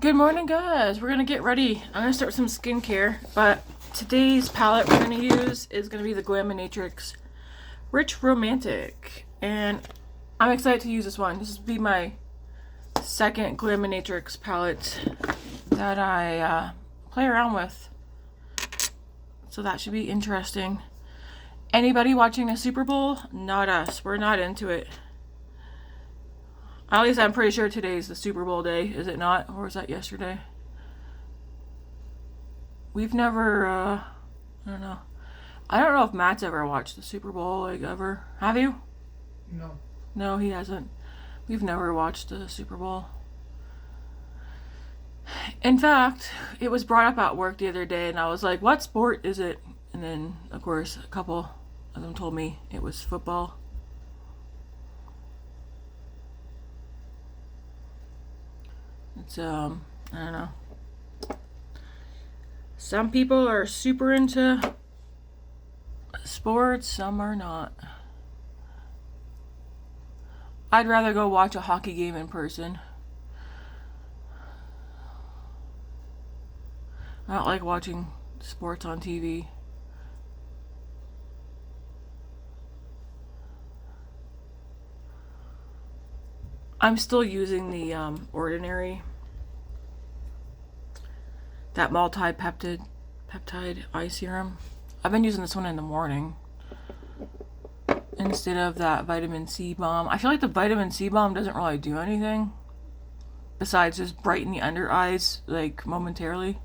Good morning, guys. We're gonna get ready. I'm gonna start with some skincare, but today's palette we're gonna use is gonna be the Glaminatrix Rich Romantic, and I'm excited to use this one. This will be my second Glaminatrix palette that I play around with, so that should be interesting. Anybody watching a Super Bowl? Not us. We're not into it. At least I'm pretty sure today's the Super Bowl day, is it not? Or was that yesterday? We've never, I don't know. I don't know if Matt's ever watched the Super Bowl, like, ever. Have you? No. No, he hasn't. We've never watched the Super Bowl. In fact, it was brought up at work the other day, and I was like, what sport is it? And then, of course, a couple of them told me it was football. It's, I don't know. Some people are super into sports, some are not. I'd rather go watch a hockey game in person. I don't like watching sports on TV. I'm still using the Ordinary, that multi-peptide eye serum. I've been using this one in the morning instead of that vitamin C balm. I feel like the vitamin C balm doesn't really do anything besides just brighten the under eyes, like, momentarily.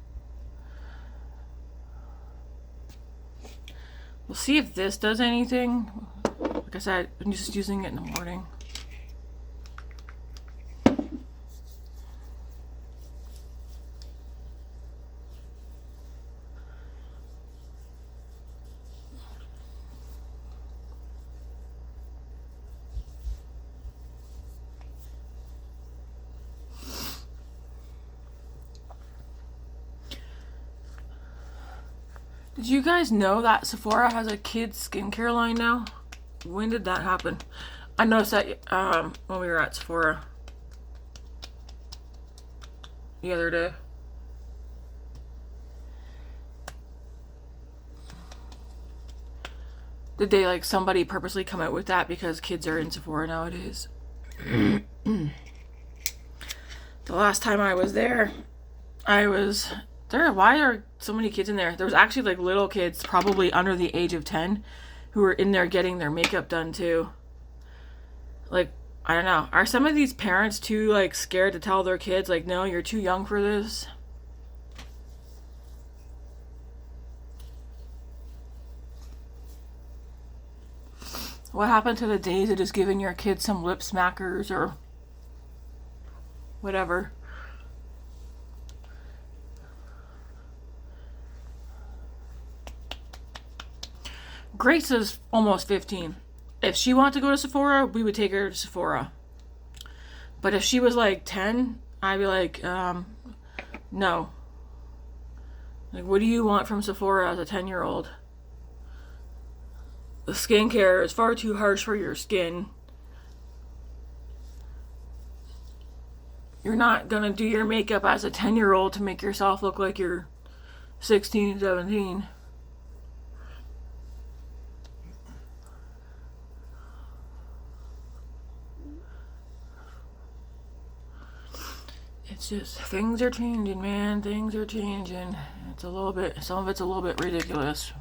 We'll see if this does anything. Like I said, I'm just using it in the morning. Did you guys know that Sephora has a kids skincare line now? When did that happen? I noticed that when we were at Sephora the other day. Did they, like, somebody purposely come out with that because kids are in Sephora nowadays? The last time I was there, why are so many kids in there? There was actually, like, little kids, probably under the age of 10, who were in there getting their makeup done too. Like, I don't know. Are some of these parents too, like, scared to tell their kids, like, no, you're too young for this? What happened to the days of just giving your kids some lip smackers or whatever? Grace is almost 15. If she wanted to go to Sephora, we would take her to Sephora. But if she was like 10, I'd be like, no. Like, what do you want from Sephora as a 10-year-old? The skincare is far too harsh for your skin. You're not gonna do your makeup as a 10-year-old to make yourself look like you're 16, 17. It's just, things are changing, man. Things are changing. It's a little bit, some of it's a little bit ridiculous.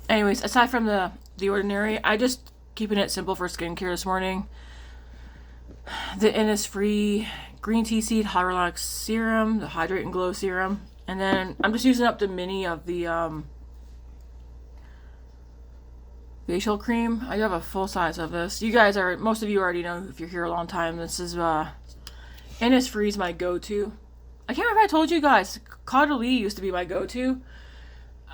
Anyways, aside from the Ordinary, I just keeping it simple for skincare this morning. The Innisfree Green Tea Seed Hot Relax Serum, the Hydrate and Glow Serum. And then I'm just using up the mini of the facial cream. I have a full size of this. Most of you already know if you're here a long time. This is Innisfree's my go-to. I can't remember if I told you guys, Caudalie used to be my go-to.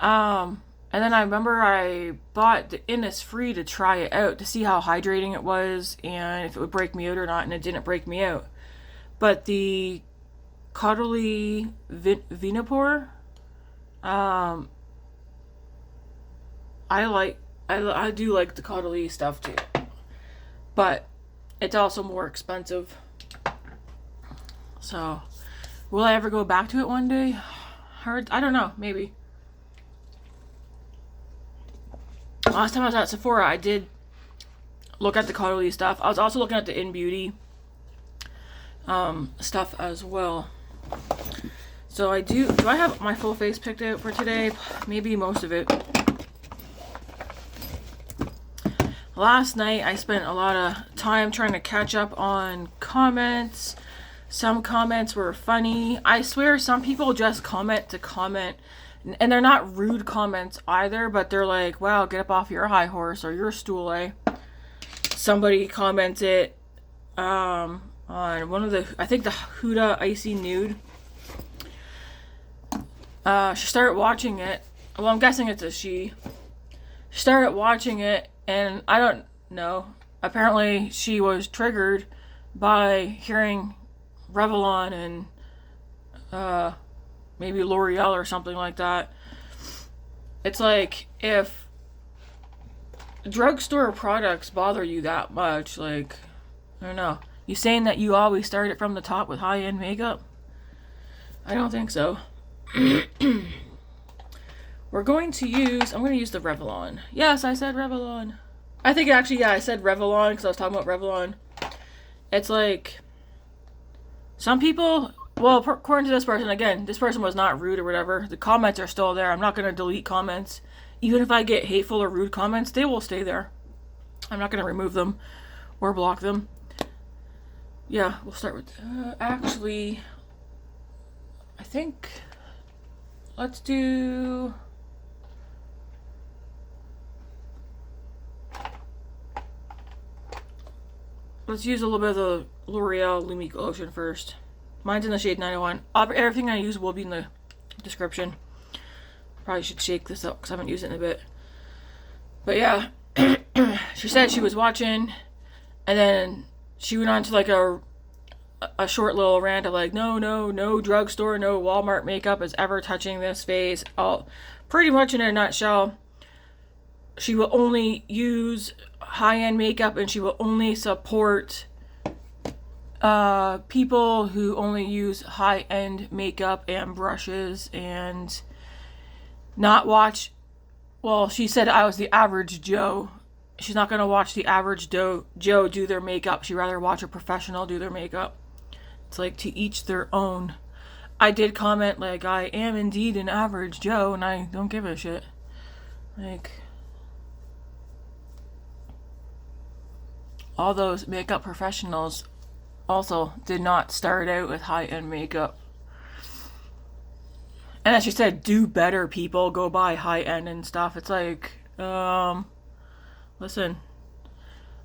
And then I remember I bought the Innisfree to try it out to see how hydrating it was and if it would break me out or not, and it didn't break me out. But the Caudalie Venipore, I do like the Caudalie stuff too, but it's also more expensive. So, will I ever go back to it one day? Hard. I don't know. Maybe. Last time I was at Sephora, I did look at the Caudalie stuff. I was also looking at the In Beauty stuff as well. So do I have my full face picked out for today? Maybe most of it. Last night I spent a lot of time trying to catch up on comments. Some comments were funny. I swear some people just comment to comment. And they're not rude comments either, but they're like, wow, get up off your high horse or your stool, eh? Somebody commented on one of the, I think the Huda Icy Nude. She started watching it. Well, I'm guessing it's a she. She started watching it, and I don't know. Apparently, she was triggered by hearing Revelon and maybe L'Oreal or something like that. It's like, if drugstore products bother you that much, like, I don't know. You saying that you always start it from the top with high-end makeup? I don't think so. I'm going to use the Revelon. Yes, I said Revelon. I think actually, yeah, I said Revelon because I was talking about Revelon. It's like, some people, well, according to this person, again, this person was not rude or whatever. The comments are still there. I'm not going to delete comments. Even if I get hateful or rude comments, they will stay there. I'm not going to remove them or block them. Yeah, we'll start with, actually, I think, let's use a little bit of the L'Oreal Lumi Glotion first. Mine's in the shade 901. Everything I use will be in the description. Probably should shake this up because I haven't used it in a bit. But yeah, she said she was watching, and then she went on to like a short little rant of like, no drugstore, no Walmart makeup is ever touching this face. Pretty much in a nutshell, she will only use high-end makeup, and she will only support people who only use high-end makeup and brushes, and not watch, well, she said I was the average Joe. She's not going to watch the average Joe do their makeup. She'd rather watch a professional do their makeup. It's like, to each their own. I did comment like, I am indeed an average Joe, and I don't give a shit. Like, all those makeup professionals also did not start out with high-end makeup. And as she said, do better, people. Go buy high-end and stuff. It's like, listen,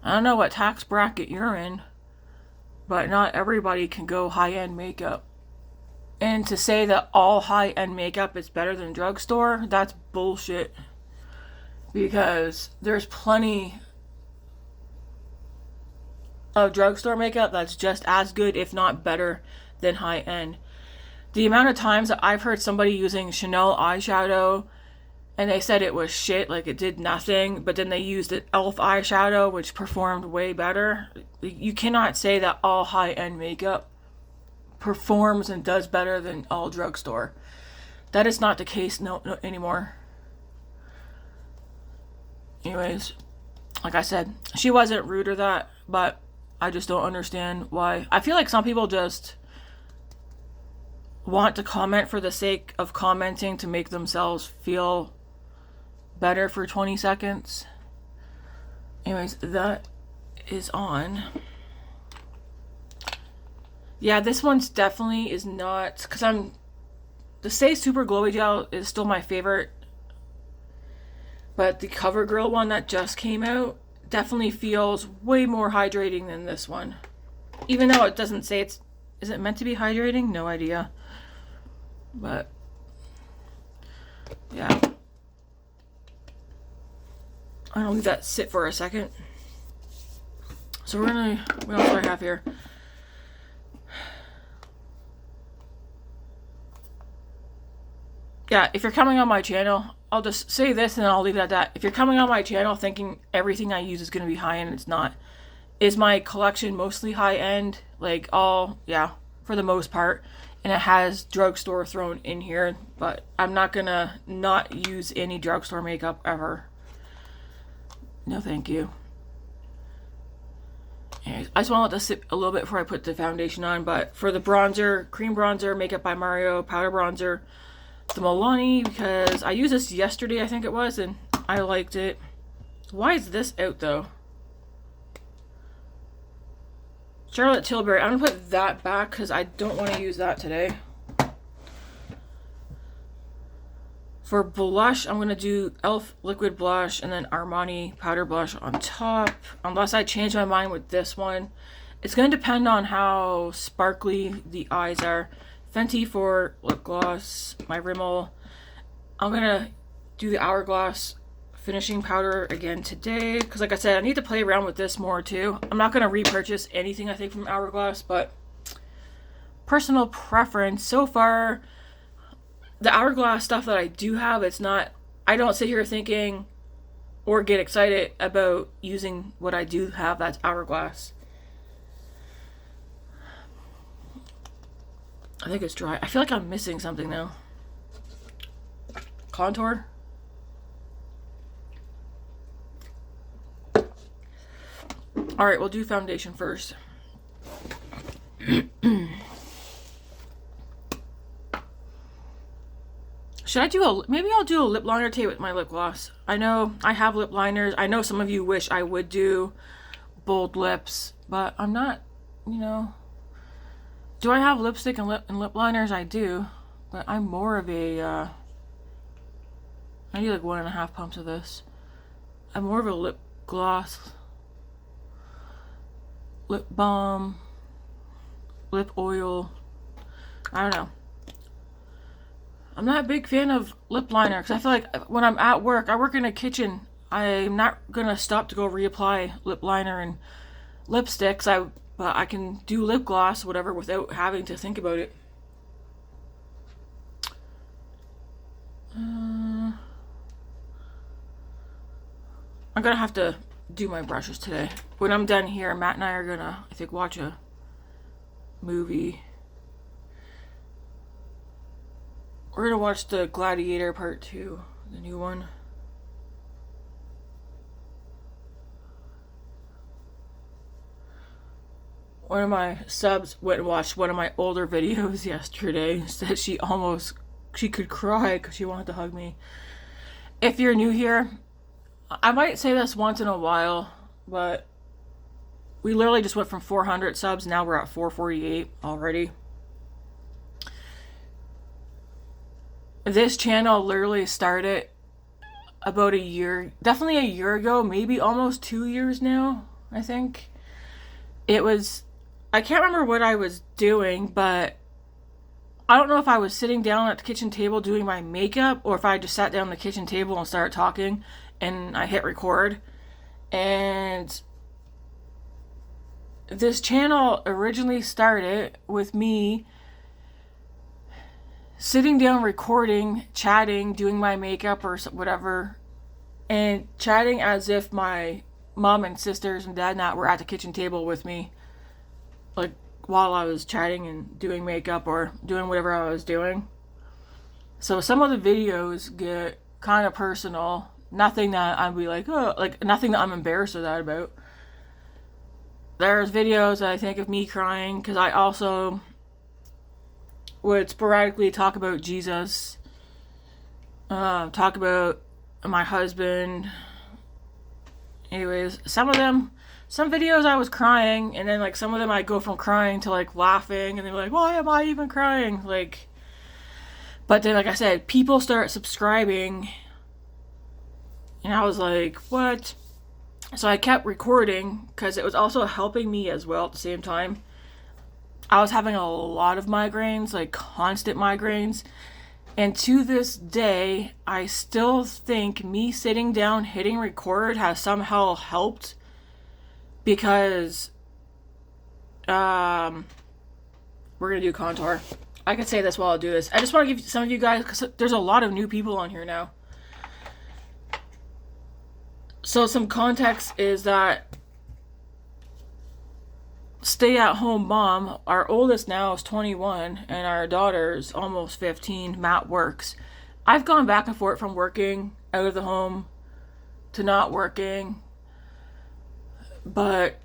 I don't know what tax bracket you're in, but not everybody can go high-end makeup. And to say that all high-end makeup is better than drugstore, that's bullshit. Because there's plenty of drugstore makeup that's just as good, if not better, than high-end. The amount of times that I've heard somebody using Chanel eyeshadow and they said it was shit, like it did nothing, but then they used an e.l.f. eyeshadow, which performed way better. You cannot say that all high-end makeup performs and does better than all drugstore. That is not the case no anymore. Anyways, like I said, she wasn't rude or that, but I just don't understand why. I feel like some people just want to comment for the sake of commenting to make themselves feel better for 20 seconds. Anyways, that is on. Yeah, this one's definitely is not, because the Stay Super Glowy Gel is still my favorite, but the Covergirl one that just came out definitely feels way more hydrating than this one. Even though it doesn't say is it meant to be hydrating? No idea. But yeah, I'm gonna leave that sit for a second. So what else do I have here? Yeah, if you're coming on my channel, I'll just say this and then I'll leave it at that. If you're coming on my channel thinking everything I use is going to be high-end, it's not. Is my collection mostly high-end? Like, all, yeah, for the most part. And it has drugstore thrown in here, but I'm not gonna not use any drugstore makeup ever. No, thank you. Anyways, I just want to let this sit a little bit before I put the foundation on. But for the bronzer, cream bronzer, Makeup by Mario, powder bronzer, the Milani, because I used this yesterday, I think it was, and I liked it. Why is this out though? Charlotte Tilbury. I'm gonna put that back because I don't want to use that today. For blush, I'm gonna do e.l.f. liquid blush and then Armani powder blush on top. Unless I change my mind with this one. It's gonna depend on how sparkly the eyes are. Fenty for lip gloss, my Rimmel. I'm gonna do the Hourglass finishing powder again today because, like I said, I need to play around with this more too. I'm not going to repurchase anything I think from Hourglass, but personal preference so far, the Hourglass stuff that I do have, it's not, I don't sit here thinking or get excited about using what I do have that's Hourglass. I think it's dry. I feel like I'm missing something though. Contour. Alright, we'll do foundation first. Should I do maybe I'll do a lip liner today with my lip gloss. I know I have lip liners. I know some of you wish I would do bold lips, but I'm not, you know. Do I have lipstick and lip liners? I do, but I'm more of a, I need like 1.5 pumps of this. I'm more of a lip gloss, lip balm, lip oil. I don't know. I'm not a big fan of lip liner because I feel like when I'm at work, I work in a kitchen. I'm not gonna stop to go reapply lip liner and lipsticks. But I can do lip gloss, whatever, without having to think about it. I'm gonna have to do my brushes today. When I'm done here, Matt and I are gonna, I think, watch a movie. We're gonna watch the Gladiator Part 2, the new one. One of my subs went and watched one of my older videos yesterday. Said she could cry because she wanted to hug me. If you're new here, I might say this once in a while, but we literally just went from 400 subs. Now we're at 448 already. This channel literally started about a year, definitely a year ago, maybe almost 2 years now, I think. It was, I can't remember what I was doing, but I don't know if I was sitting down at the kitchen table doing my makeup or if I just sat down at the kitchen table and started talking and I hit record. And this channel originally started with me sitting down recording, chatting, doing my makeup or whatever, and chatting as if my mom and sisters and dad and that were at the kitchen table with me, like while I was chatting and doing makeup or doing whatever I was doing. So some of the videos get kind of personal. Nothing that I'd be like, oh, like nothing that I'm embarrassed of that about. There's videos that I think of me crying because I also would sporadically talk about Jesus, talk about my husband. Anyways, some videos I was crying, and then like some of them I go from crying to like laughing, and they're like, why am I even crying? Like, but then like I said, people start subscribing, and I was like, what? So I kept recording because it was also helping me as well at the same time. I was having a lot of migraines, like constant migraines. And to this day, I still think me sitting down, hitting record has somehow helped. Because we're going to do contour. I can say this while I do this. I just want to give some of you guys, because there's a lot of new people on here now. So some context is that stay-at-home mom. Our oldest now is 21 and our daughter's almost 15. Matt works. I've gone back and forth from working out of the home to not working, but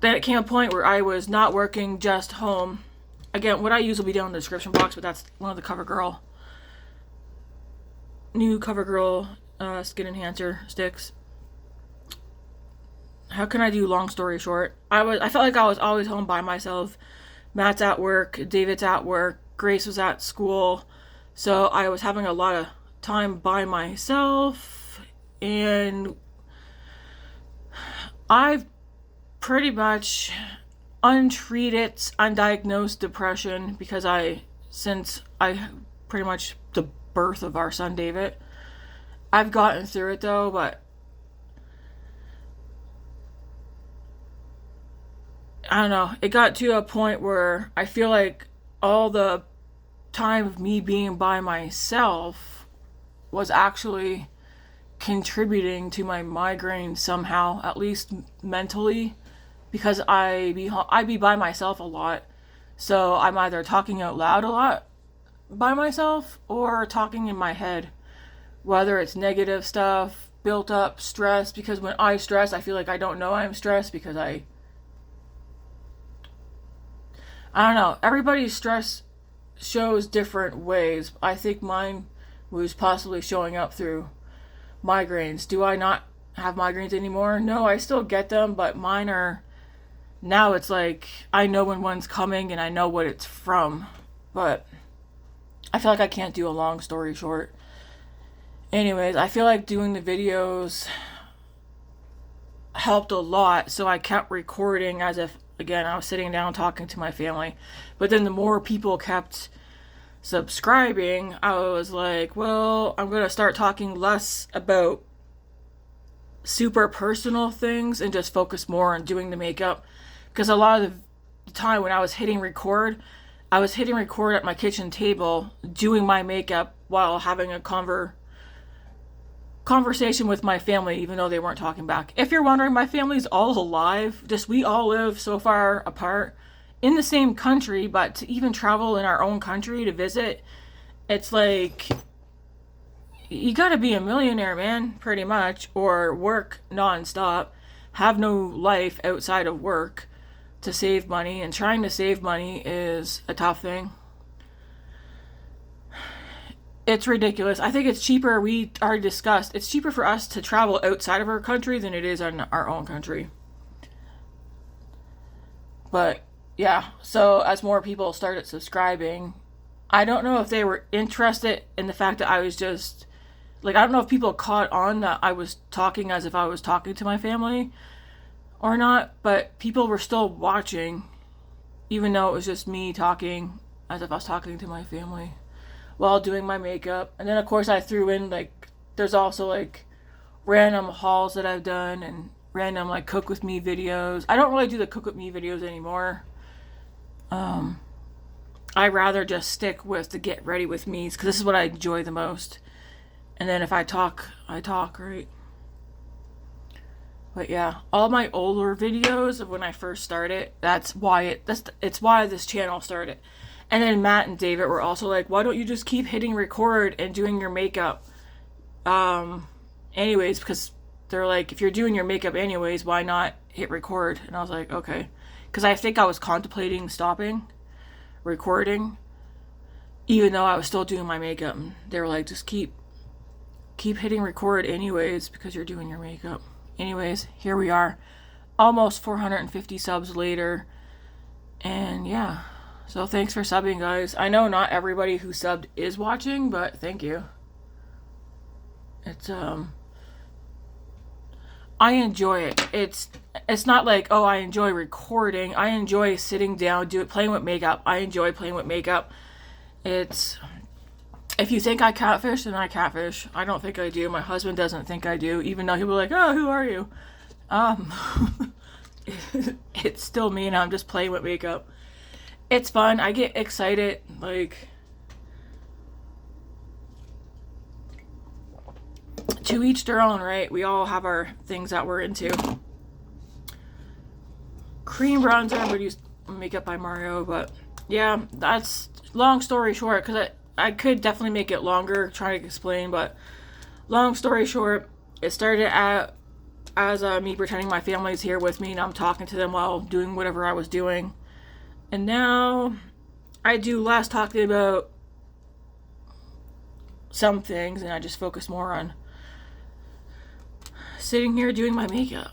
then it came a point where I was not working, just home. Again, what I use will be down in the description box, but that's one of the Covergirl, new Covergirl skin enhancer sticks. How can I do long story short? I felt like I was always home by myself. Matt's at work, David's at work, Grace was at school. So I was having a lot of time by myself, and I've pretty much untreated, undiagnosed depression because since I pretty much the birth of our son David. I've gotten through it though, but I don't know. It got to a point where I feel like all the time of me being by myself was actually contributing to my migraine somehow, at least mentally, because I'd be by myself a lot. So I'm either talking out loud a lot by myself or talking in my head, whether it's negative stuff, built up stress, because when I stress, I feel like I don't know I'm stressed because I don't know. Everybody's stress shows different ways. I think mine was possibly showing up through migraines. Do I not have migraines anymore? No, I still get them, but mine are, now it's like I know when one's coming and I know what it's from. But I feel like I can't do a long story short. Anyways, I feel like doing the videos helped a lot, so I kept recording as if, again, I was sitting down talking to my family. But then the more people kept subscribing, I was like, well, I'm going to start talking less about super personal things and just focus more on doing the makeup. Because a lot of the time when I was hitting record at my kitchen table doing my makeup while having a conversation with my family, even though they weren't talking back. If you're wondering, my family's all alive. Just we all live so far apart in the same country, but to even travel in our own country to visit, it's like you gotta be a millionaire, man, pretty much, or work nonstop, have no life outside of work to save money, and trying to save money is a tough thing. It's ridiculous. I think it's cheaper, we already discussed, it's cheaper for us to travel outside of our country than it is in our own country. But yeah, so as more people started subscribing, I don't know if they were interested in the fact that I was just, like, I don't know if people caught on that I was talking as if I was talking to my family or not, but people were still watching, even though it was just me talking as if I was talking to my family while doing my makeup. And then of course I threw in, like, there's also like random hauls that I've done and random like cook with me videos. I don't really do the cook with me videos anymore. I rather just stick with the get ready with me's because this is what I enjoy the most. And then if I talk, right? But yeah, all my older videos of when I first started, it's why this channel started. And then Matt and David were also like, why don't you just keep hitting record and doing your makeup? Anyways, because they're like, if you're doing your makeup anyways, why not hit record? And I was like, okay. Because I think I was contemplating stopping recording, even though I was still doing my makeup. And they were like, just keep hitting record anyways, because you're doing your makeup. Anyways, here we are. Almost 450 subs later. And yeah. So thanks for subbing, guys. I know not everybody who subbed is watching, but thank you. It's I enjoy it. It's not like, oh, I enjoy recording. I enjoy sitting down, playing with makeup. I enjoy playing with makeup. It's, if you think I catfish, then I catfish. I don't think I do. My husband doesn't think I do, even though he'll be like, oh, who are you? It's still me, and I'm just playing with makeup. It's fun. I get excited. Like, to each their own, right? We all have our things that we're into. cream bronzer. I'm gonna use Makeup by Mario, but yeah, that's long story short, because I could definitely make it longer trying to explain, but long story short, it started as me pretending my family's here with me and I'm talking to them while doing whatever I was doing. And now I do less talking about some things and I just focus more on sitting here doing my makeup.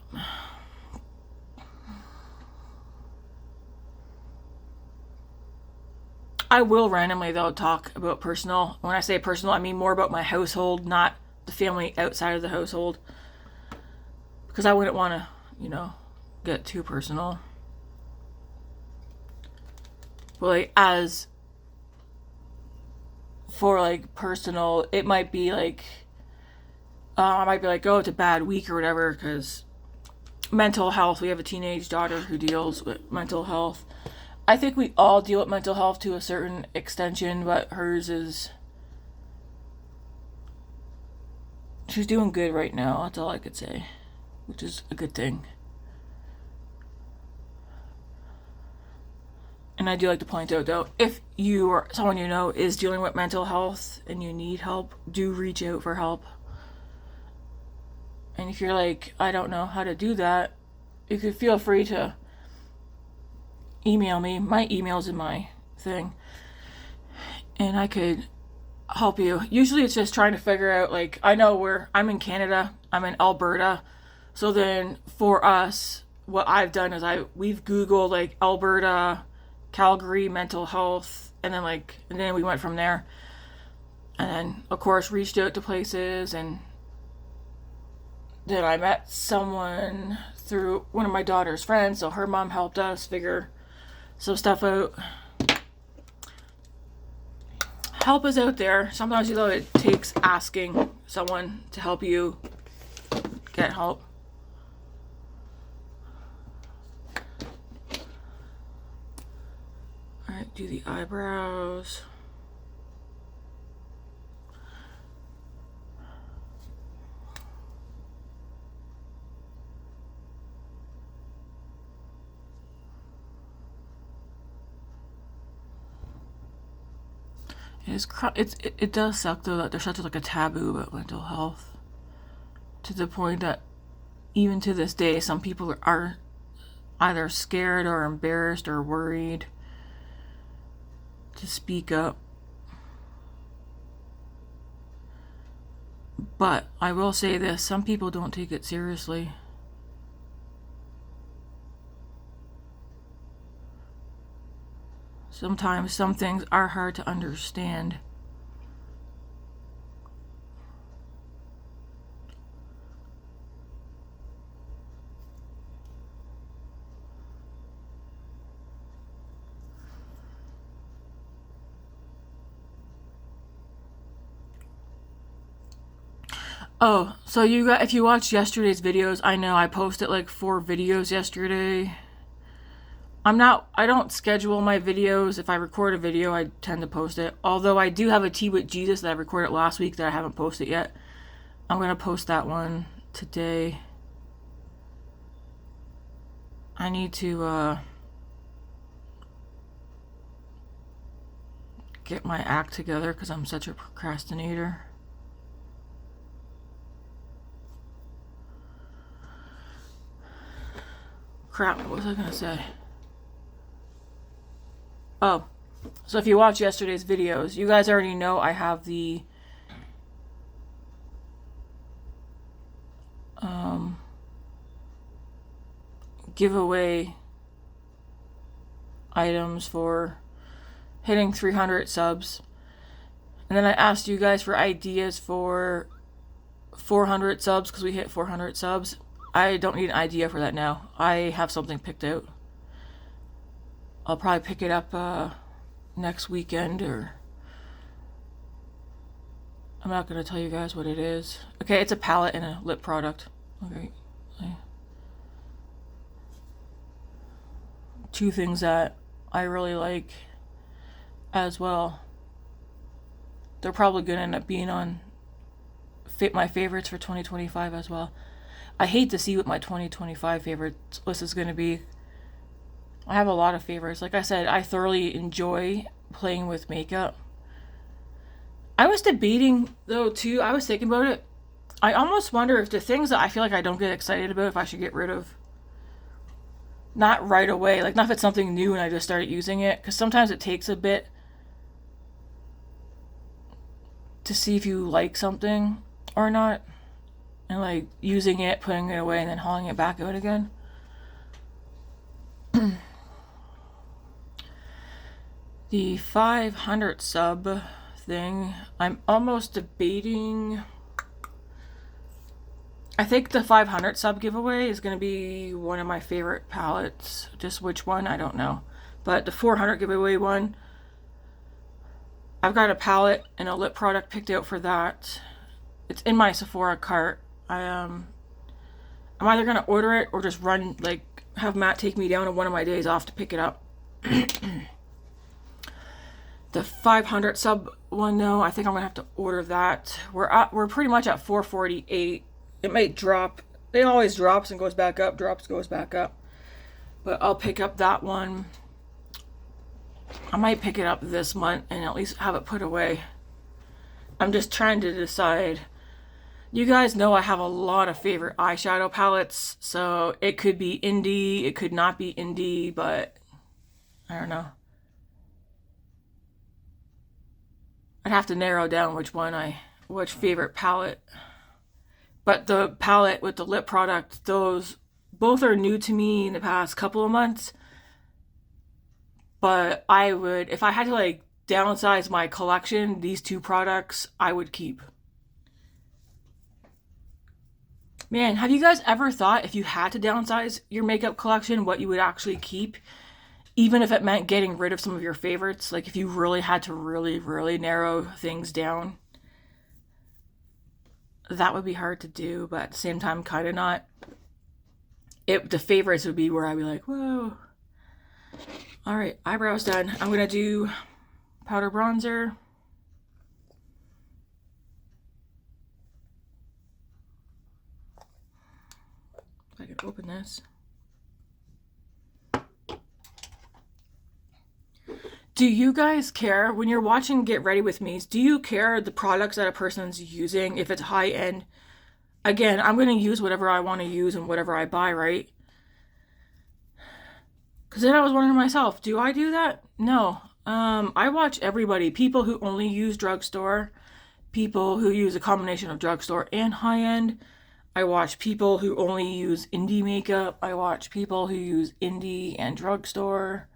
I will randomly, though, talk about personal. When I say personal, I mean more about my household, not the family outside of the household. Because I wouldn't want to, you know, get too personal. But, like, as for, like, personal, it might be, like, I might be like, oh, it's a bad week or whatever, because mental health. We have a teenage daughter who deals with mental health. I think we all deal with mental health to a certain extension, but hers is... she's doing good right now, that's all I could say. Which is a good thing. And I do like to point out, though, if you or someone you know is dealing with mental health and you need help, do reach out for help. And if you're like, I don't know how to do that, you could feel free to email me. My email's in my thing. And I could help you. Usually it's just trying to figure out, like, I know I'm in Canada, I'm in Alberta. So then for us, what I've done is we've Googled, like, Alberta, Calgary mental health, and then we went from there. And then, of course, reached out to places, and then I met someone through one of my daughter's friends, so her mom helped us figure some stuff out. Help is out there. Sometimes, you know, it takes asking someone to help you get help. Alright, do the eyebrows. It does suck, though, that there's such like a taboo about mental health, to the point that even to this day some people are either scared or embarrassed or worried to speak up. But I will say this, some people don't take it seriously. Sometimes some things are hard to understand. Oh, so you got, if you watched yesterday's videos, I know I posted like 4 videos yesterday. I don't schedule my videos. If I record a video, I tend to post it. Although I do have a Tea with Jesus that I recorded last week that I haven't posted yet. I'm going to post that one today. I need to get my act together because I'm such a procrastinator. Crap, what was I going to say? Oh, so if you watched yesterday's videos, you guys already know I have the giveaway items for hitting 300 subs. And then I asked you guys for ideas for 400 subs because we hit 400 subs. I don't need an idea for that now. I have something picked out. I'll probably pick it up next weekend, or I'm not going to tell you guys what it is. Okay, it's a palette and a lip product. Okay. 2 things that I really like as well. They're probably going to end up being on my favorites for 2025 as well. I hate to see what my 2025 favorites list is going to be, I have a lot of favorites. Like I said, I thoroughly enjoy playing with makeup. I was debating though too, I was thinking about it. I almost wonder if the things that I feel like I don't get excited about, if I should get rid of. Not right away, like not if it's something new and I just started using it, because sometimes it takes a bit to see if you like something or not, and like using it, putting it away, and then hauling it back out again. The 500 sub thing, I'm almost debating. I think the 500 sub giveaway is going to be one of my favorite palettes. Just which one, I don't know. But the 400 giveaway one, I've got a palette and a lip product picked out for that. It's in my Sephora cart. I'm either going to order it or just run, like, have Matt take me down on one of my days off to pick it up. The 500 sub one, though, I think I'm going to have to order that. We're pretty much at 448. It might drop. It always drops and goes back up, drops, goes back up. But I'll pick up that one. I might pick it up this month and at least have it put away. I'm just trying to decide. You guys know I have a lot of favorite eyeshadow palettes, so it could be indie, it could not be indie, but I don't know. I'd have to narrow down which favorite palette. But the palette with the lip product, those both are new to me in the past couple of months. But I would, if I had to like downsize my collection, these two products I would keep. Man, have you guys ever thought if you had to downsize your makeup collection, what you would actually keep? Even if it meant getting rid of some of your favorites? Like if you really had to really narrow things down. That would be hard to do, but at the same time, kind of not. The favorites would be where I'd be like, whoa. All right, eyebrows done. I'm going to do powder bronzer. If I can open this. Do you guys care when you're watching Get Ready With Me? Do you care the products that a person's using if it's high end? Again, I'm going to use whatever I want to use and whatever I buy, right? Because then I was wondering myself, do I do that? No. I watch everybody. People who only use drugstore. People who use a combination of drugstore and high end. I watch people who only use indie makeup. I watch people who use indie and drugstore.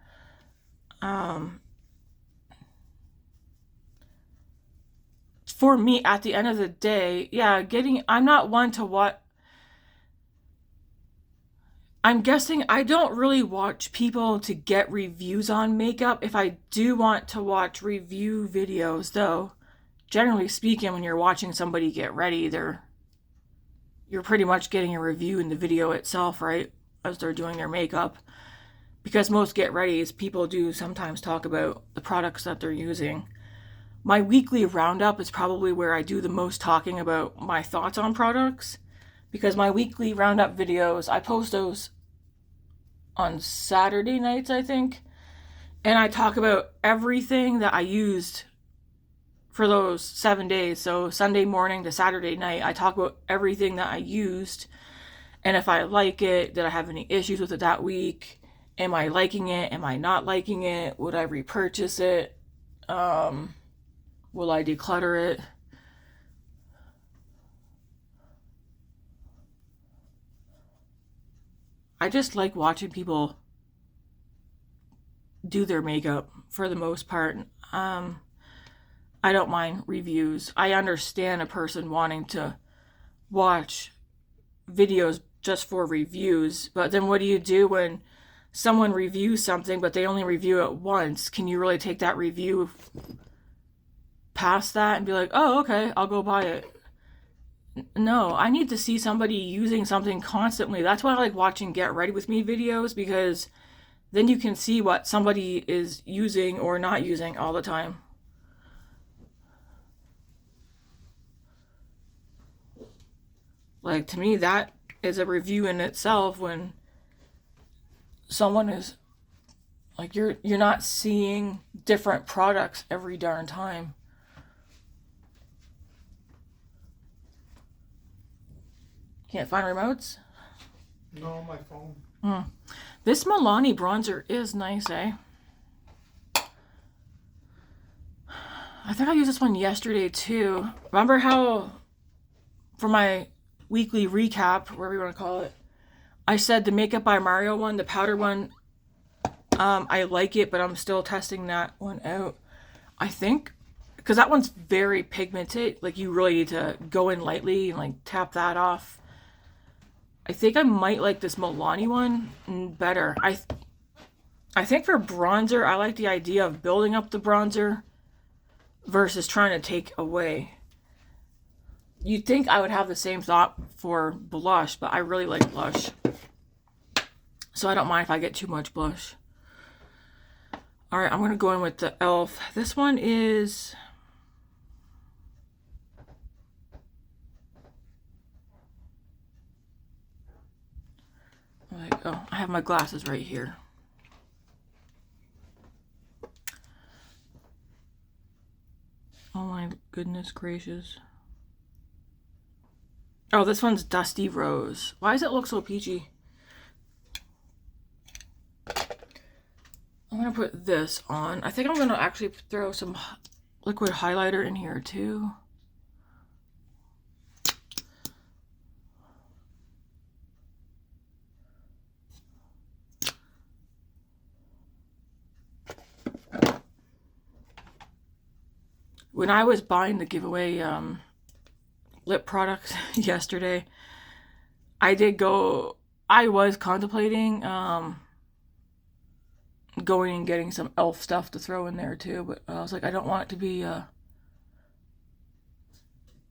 For me, at the end of the day, yeah, I'm not one to what. I'm guessing I don't really watch people to get reviews on makeup. If I do want to watch review videos, though, generally speaking, when you're watching somebody get ready, you're pretty much getting a review in the video itself, right? As they're doing their makeup. Because most get readies, people do sometimes talk about the products that they're using. My weekly roundup is probably where I do the most talking about my thoughts on products. Because my weekly roundup videos, I post those on Saturday nights, I think. And I talk about everything that I used for those 7 days. So Sunday morning to Saturday night, I talk about everything that I used. And if I like it, did I have any issues with it that week? Am I liking it? Am I not liking it? Would I repurchase it? Will I declutter it? I just like watching people do their makeup for the most part. I don't mind reviews. I understand a person wanting to watch videos just for reviews, but then what do you do when someone reviews something but they only review it once? Can you really take that review past that and be like, oh, okay, I'll go buy it? No, I need to see somebody using something constantly. That's why I like watching Get Ready With Me videos, because then you can see what somebody is using or not using all the time. Like, to me, that is a review in itself when someone is Like you're not seeing different products every darn time. Can't find remotes? No, on my phone. This Milani bronzer is nice, eh? I think I used this one yesterday too. Remember how, for my weekly recap, whatever you want to call it, I said the Makeup by Mario one, the powder one, I like it, but I'm still testing that one out. I think, because that one's very pigmented, like you really need to go in lightly and like tap that off. I think I might like this Milani one better. I think for bronzer, I like the idea of building up the bronzer versus trying to take away. You'd think I would have the same thought for blush, but I really like blush. So I don't mind if I get too much blush. Alright, I'm going to go in with the e.l.f. This one is... like, oh, I have my glasses right here. Oh my goodness gracious. Oh, this one's Dusty Rose. Why does it look so peachy? I'm going to put this on. I think I'm going to actually throw some liquid highlighter in here too. When I was buying the giveaway lip products yesterday, I was contemplating going and getting some e.l.f. stuff to throw in there too, but I was like, I don't want it to be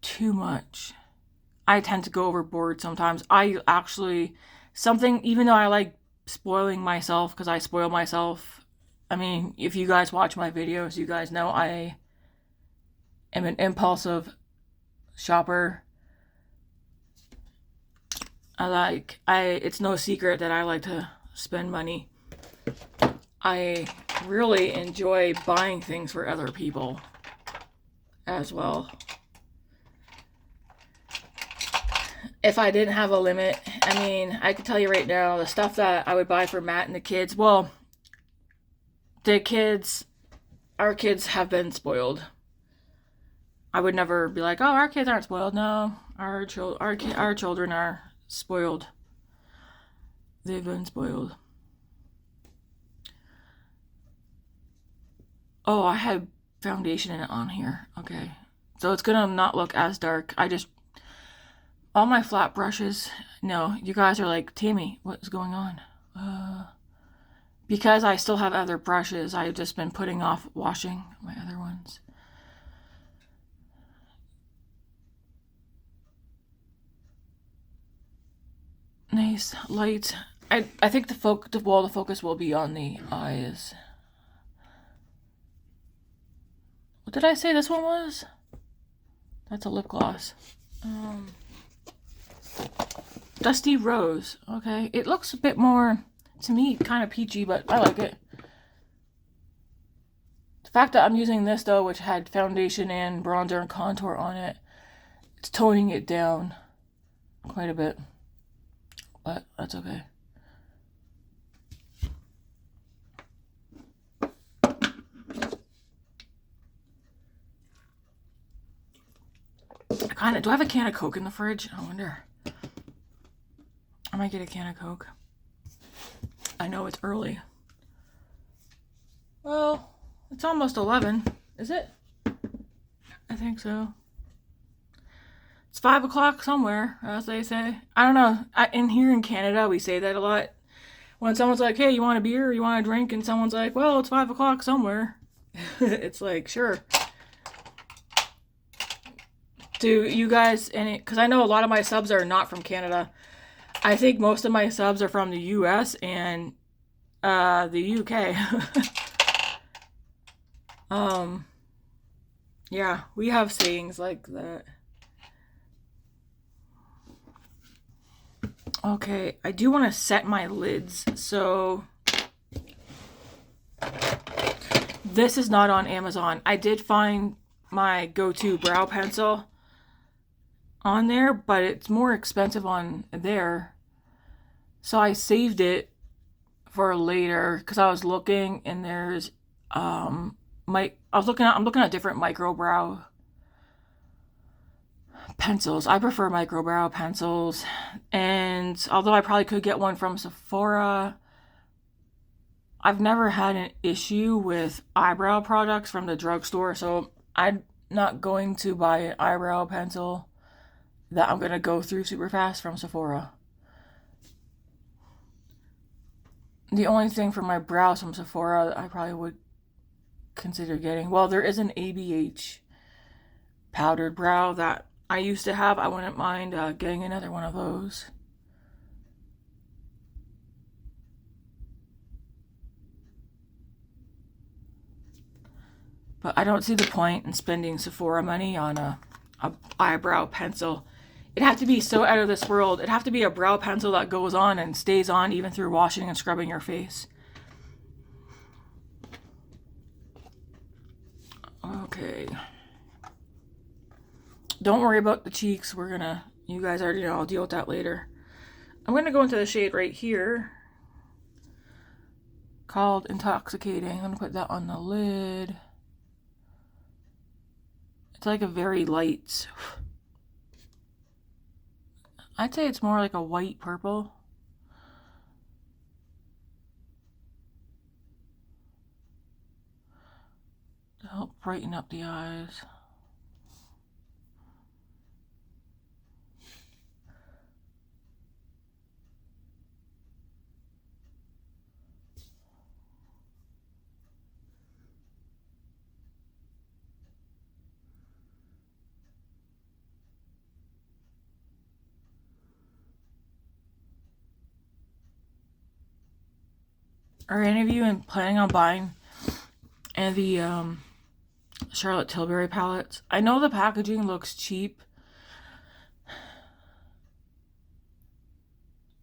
too much. I tend to go overboard sometimes. I actually, even though I like spoiling myself, because I spoil myself. I mean, if you guys watch my videos, you guys know I am an impulsive shopper. It's no secret that I like to spend money. I really enjoy buying things for other people as well. If I didn't have a limit, I mean, I can tell you right now, the stuff that I would buy for Matt and the kids, well, our kids have been spoiled. I would never be like, oh, our kids aren't spoiled. No, our children are spoiled. They've been spoiled. Oh, I had foundation in it on here. Okay. So it's gonna not look as dark. All my flat brushes, no, you guys are like, Tammy, what is going on? Because I still have other brushes, I've just been putting off washing my other ones. Nice light. I think the focus will be on the eyes. What did I say this one was? That's a lip gloss. Dusty Rose. Okay, it looks a bit more, to me, kind of peachy, but I like it. The fact that I'm using this though, which had foundation and bronzer and contour on it, it's toning it down quite a bit. But that's okay. Do I have a can of Coke in the fridge? I wonder. I might get a can of Coke. I know it's early. Well, it's almost 11. Is it? I think so. It's 5 o'clock somewhere, as they say. I don't know. In here in Canada, we say that a lot. When someone's like, hey, you want a beer or you want a drink? And someone's like, well, it's 5 o'clock somewhere. It's like, sure. Do you guys, because I know a lot of my subs are not from Canada. I think most of my subs are from the US and the UK. Yeah, we have sayings like that. Okay, I do want to set my lids, so This is not on Amazon. I did find my go-to brow pencil on there, but it's more expensive on there. So I saved it for later because I was looking, and there's I'm looking at different micro brow pencils. I prefer micro brow pencils, and although I probably could get one from Sephora, I've never had an issue with eyebrow products from the drugstore, so I'm not going to buy an eyebrow pencil that I'm going to go through super fast from Sephora. The only thing for my brows from Sephora I probably would consider getting, well, there is an ABH powdered brow that I used to have. I wouldn't mind getting another one of those. But I don't see the point in spending Sephora money on a eyebrow pencil. It'd have to be so out of this world. It'd have to be a brow pencil that goes on and stays on even through washing and scrubbing your face. Okay. Don't worry about the cheeks. You guys already know, I'll deal with that later. I'm gonna go into the shade right here called Intoxicating. I'm gonna put that on the lid. It's like a very light, I'd say it's more like a white purple. To help brighten up the eyes. Are any of you planning on buying any of the Charlotte Tilbury palettes? I know the packaging looks cheap,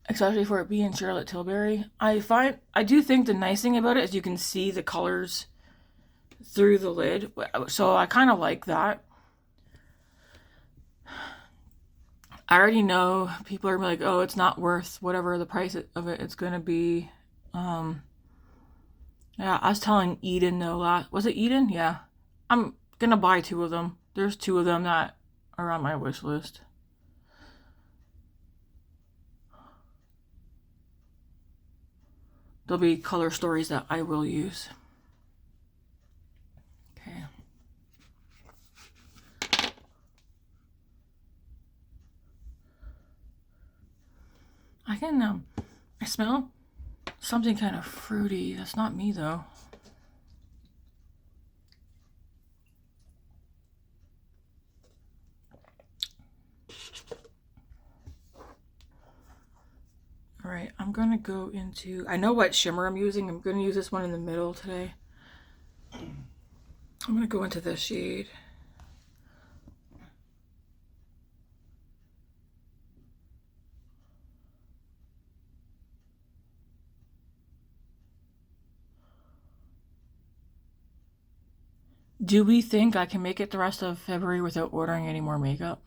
especially for it being Charlotte Tilbury. I do think the nice thing about it is you can see the colors through the lid, so I kind of like that. I already know people are like, oh, it's not worth whatever the price of it's gonna be. Yeah, I was telling Eden though, was it Eden? Yeah. I'm gonna buy 2 of them. There's 2 of them that are on my wish list. There'll be color stories that I will use. Okay. I smell something kind of fruity. That's not me though. Alright, I'm gonna go into, I know what shimmer I'm using. I'm gonna use this one in the middle today. I'm gonna go into this shade. Do we think I can make it the rest of February without ordering any more makeup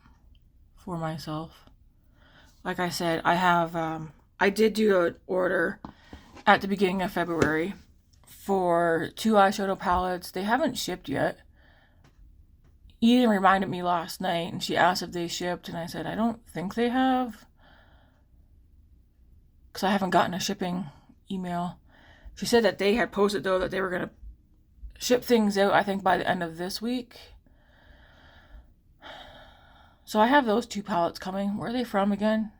for myself? Like I said, I did do an order at the beginning of February for 2 eyeshadow palettes. They haven't shipped yet. Eden reminded me last night and she asked if they shipped, and I said, I don't think they have, because I haven't gotten a shipping email. She said that they had posted though that they were going to ship things out, I think, by the end of this week. So I have those 2 palettes coming. Where are they from again?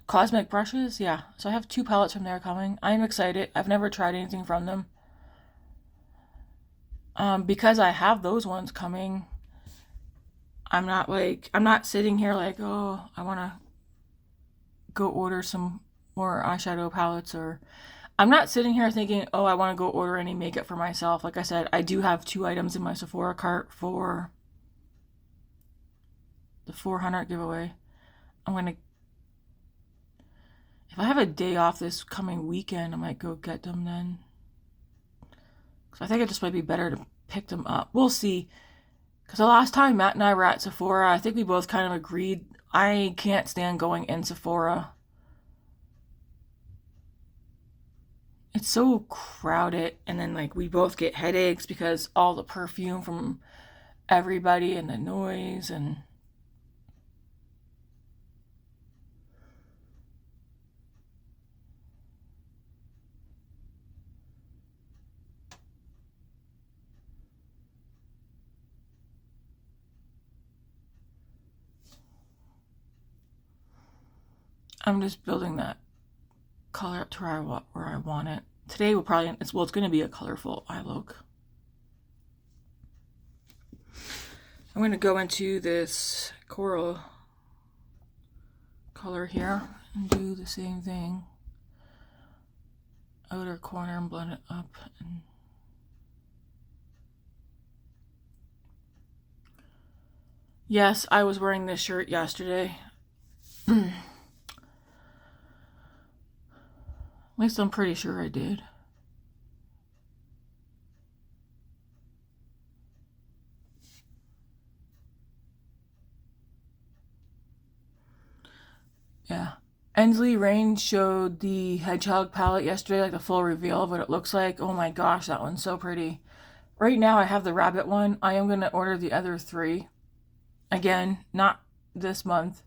Cosmic Brushes? Yeah. So I have 2 palettes from there coming. I'm excited. I've never tried anything from them. Because I have those ones coming, I'm not sitting here like, oh, I want to go order some more eyeshadow palettes, or I'm not sitting here thinking, oh, I want to go order any makeup for myself. Like I said, I do have 2 items in my Sephora cart for the 400 giveaway. If I have a day off this coming weekend, I might go get them then. So I think it just might be better to pick them up. We'll see. Because the last time Matt and I were at Sephora, I think we both kind of agreed I can't stand going in Sephora. It's so crowded, and then like we both get headaches because all the perfume from everybody and the noise and I'm just building that color up to where I want it. Today will probably, it's going to be a colorful eye look. I'm going to go into this coral color here and do the same thing. Outer corner and blend it up. And yes, I was wearing this shirt yesterday. At least I'm pretty sure I did. Yeah. Ensley Rain showed the Hedgehog palette yesterday, like the full reveal of what it looks like. Oh my gosh, that one's so pretty. Right now I have the rabbit one. I am going to order the other 3. Again, not this month.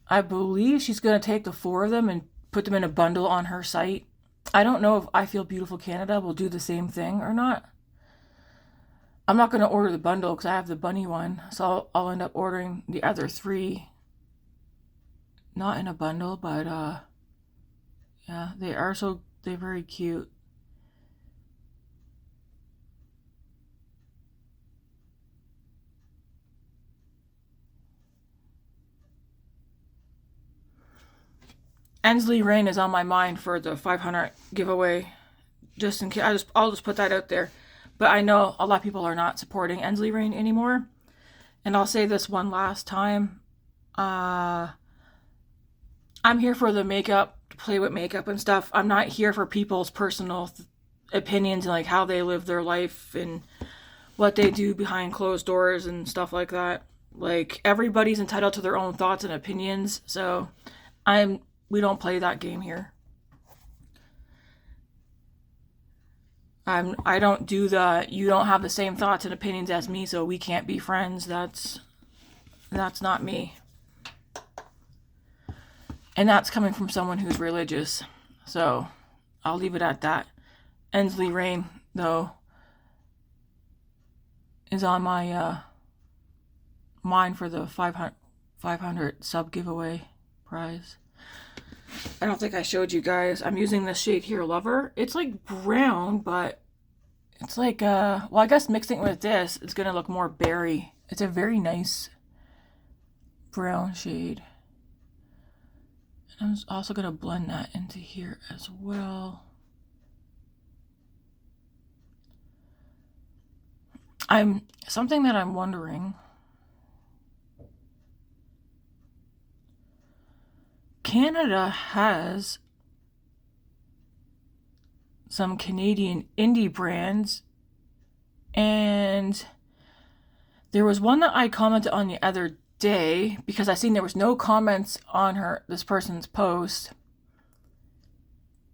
I believe she's going to take the 4 of them and put them in a bundle on her site. I don't know if I Feel Beautiful Canada will do the same thing or not. I'm not going to order the bundle because I have the bunny one. So I'll end up ordering the other 3. Not in a bundle, but yeah, they're very cute. Ensley Rain is on my mind for the 500 giveaway, just in case. I'll just put that out there. But I know a lot of people are not supporting Ensley Rain anymore. And I'll say this one last time. I'm here for the makeup, to play with makeup and stuff. I'm not here for people's personal opinions and like how they live their life and what they do behind closed doors and stuff like that. Like, everybody's entitled to their own thoughts and opinions. So we don't play that game here. I don't do you don't have the same thoughts and opinions as me, so we can't be friends. That's not me. And that's coming from someone who's religious. So I'll leave it at that. Ensley Rain, though, is on my mind for the 500 sub giveaway prize. I don't think I showed you guys. I'm using this shade here, Lover. It's like brown, but it's like, well, I guess mixing it with this, it's going to look more berry. It's a very nice brown shade. And I'm also going to blend that into here as well. Something that I'm wondering. Canada has some Canadian indie brands, and there was one that I commented on the other day because I seen there was no comments on this person's post,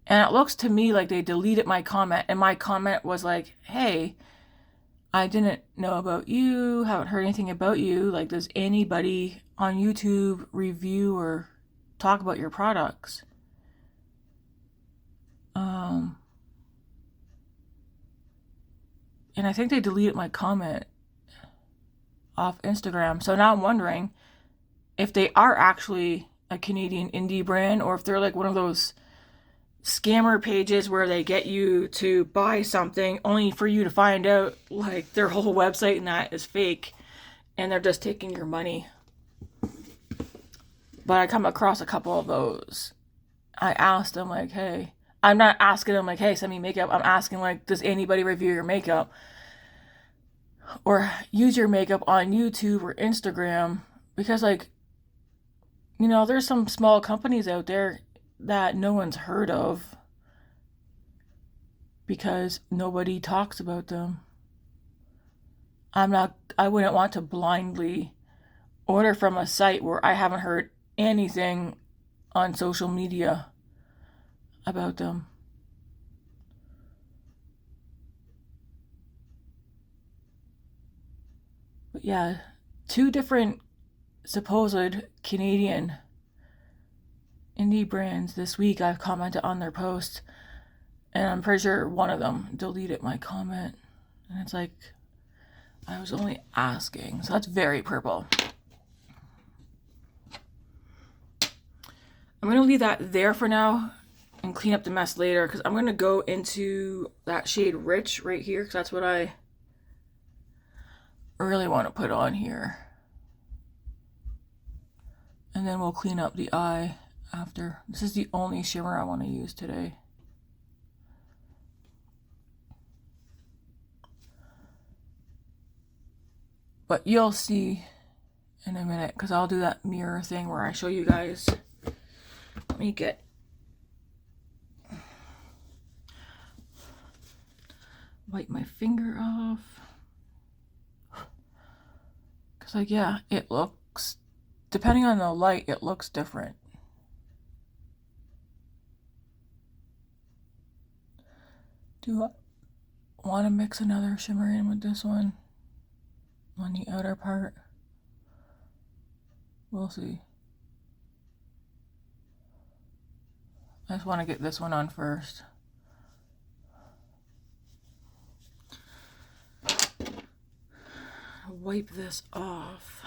and it looks to me like they deleted my comment, and my comment was like, hey, I didn't know about you, haven't heard anything about you, like, does anybody on YouTube review or talk about your products? And I think they deleted my comment off Instagram. So now I'm wondering if they are actually a Canadian indie brand, or if they're like one of those scammer pages where they get you to buy something only for you to find out like their whole website and that is fake, and they're just taking your money. But I come across a couple of those. I asked them like, hey, I'm not asking them like, hey, send me makeup. I'm asking like, does anybody review your makeup or use your makeup on YouTube or Instagram? Because, like, you know, there's some small companies out there that no one's heard of because nobody talks about them. I wouldn't want to blindly order from a site where I haven't heard anything on social media about them. But yeah, 2 different supposed Canadian indie brands this week I've commented on their posts, and I'm pretty sure one of them deleted my comment, and it's like, I was only asking. So that's very purple. I'm going to leave that there for now and clean up the mess later, because I'm going to go into that shade Rich right here, because that's what I really want to put on here. And then we'll clean up the eye after. This is the only shimmer I want to use today. But you'll see in a minute, because I'll do that mirror thing where I show you guys. Let me get... wipe my finger off. Because, like, yeah, it looks... depending on the light, it looks different. Do I want to mix another shimmer in with this one on the outer part? We'll see. I just want to get this one on first. Wipe this off.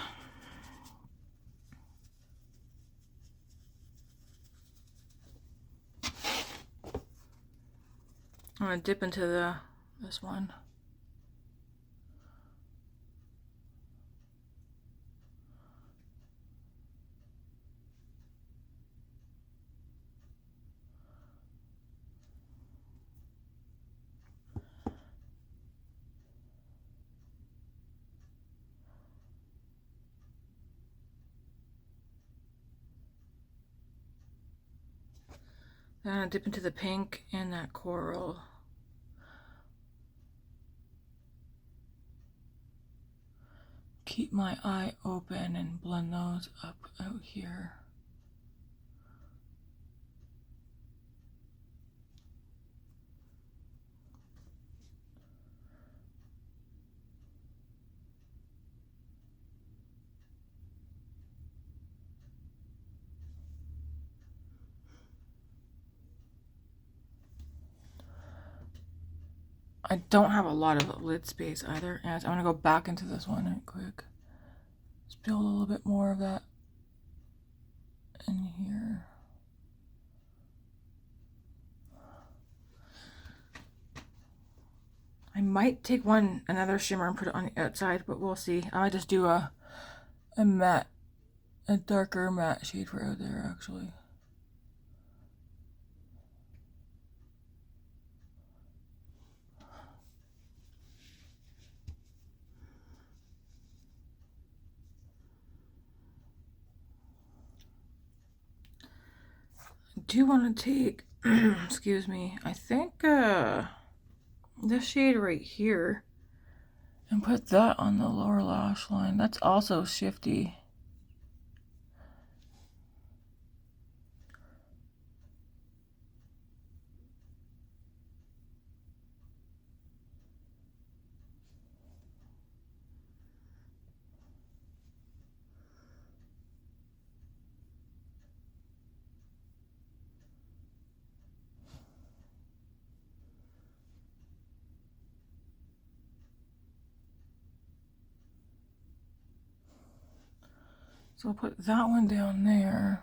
I'm going to dip into this one. Then I'm going to dip into the pink and that coral. Keep my eye open and blend those up out here. I don't have a lot of lid space either, and I'm going to go back into this one right quick. Just build a little bit more of that in here. I might take another shimmer and put it on the outside, but we'll see. I might just do a matte, a darker matte shade for out there actually. I do want to take, excuse me, I think this shade right here and put that on the lower lash line. That's also shifty. So I'll put that one down there.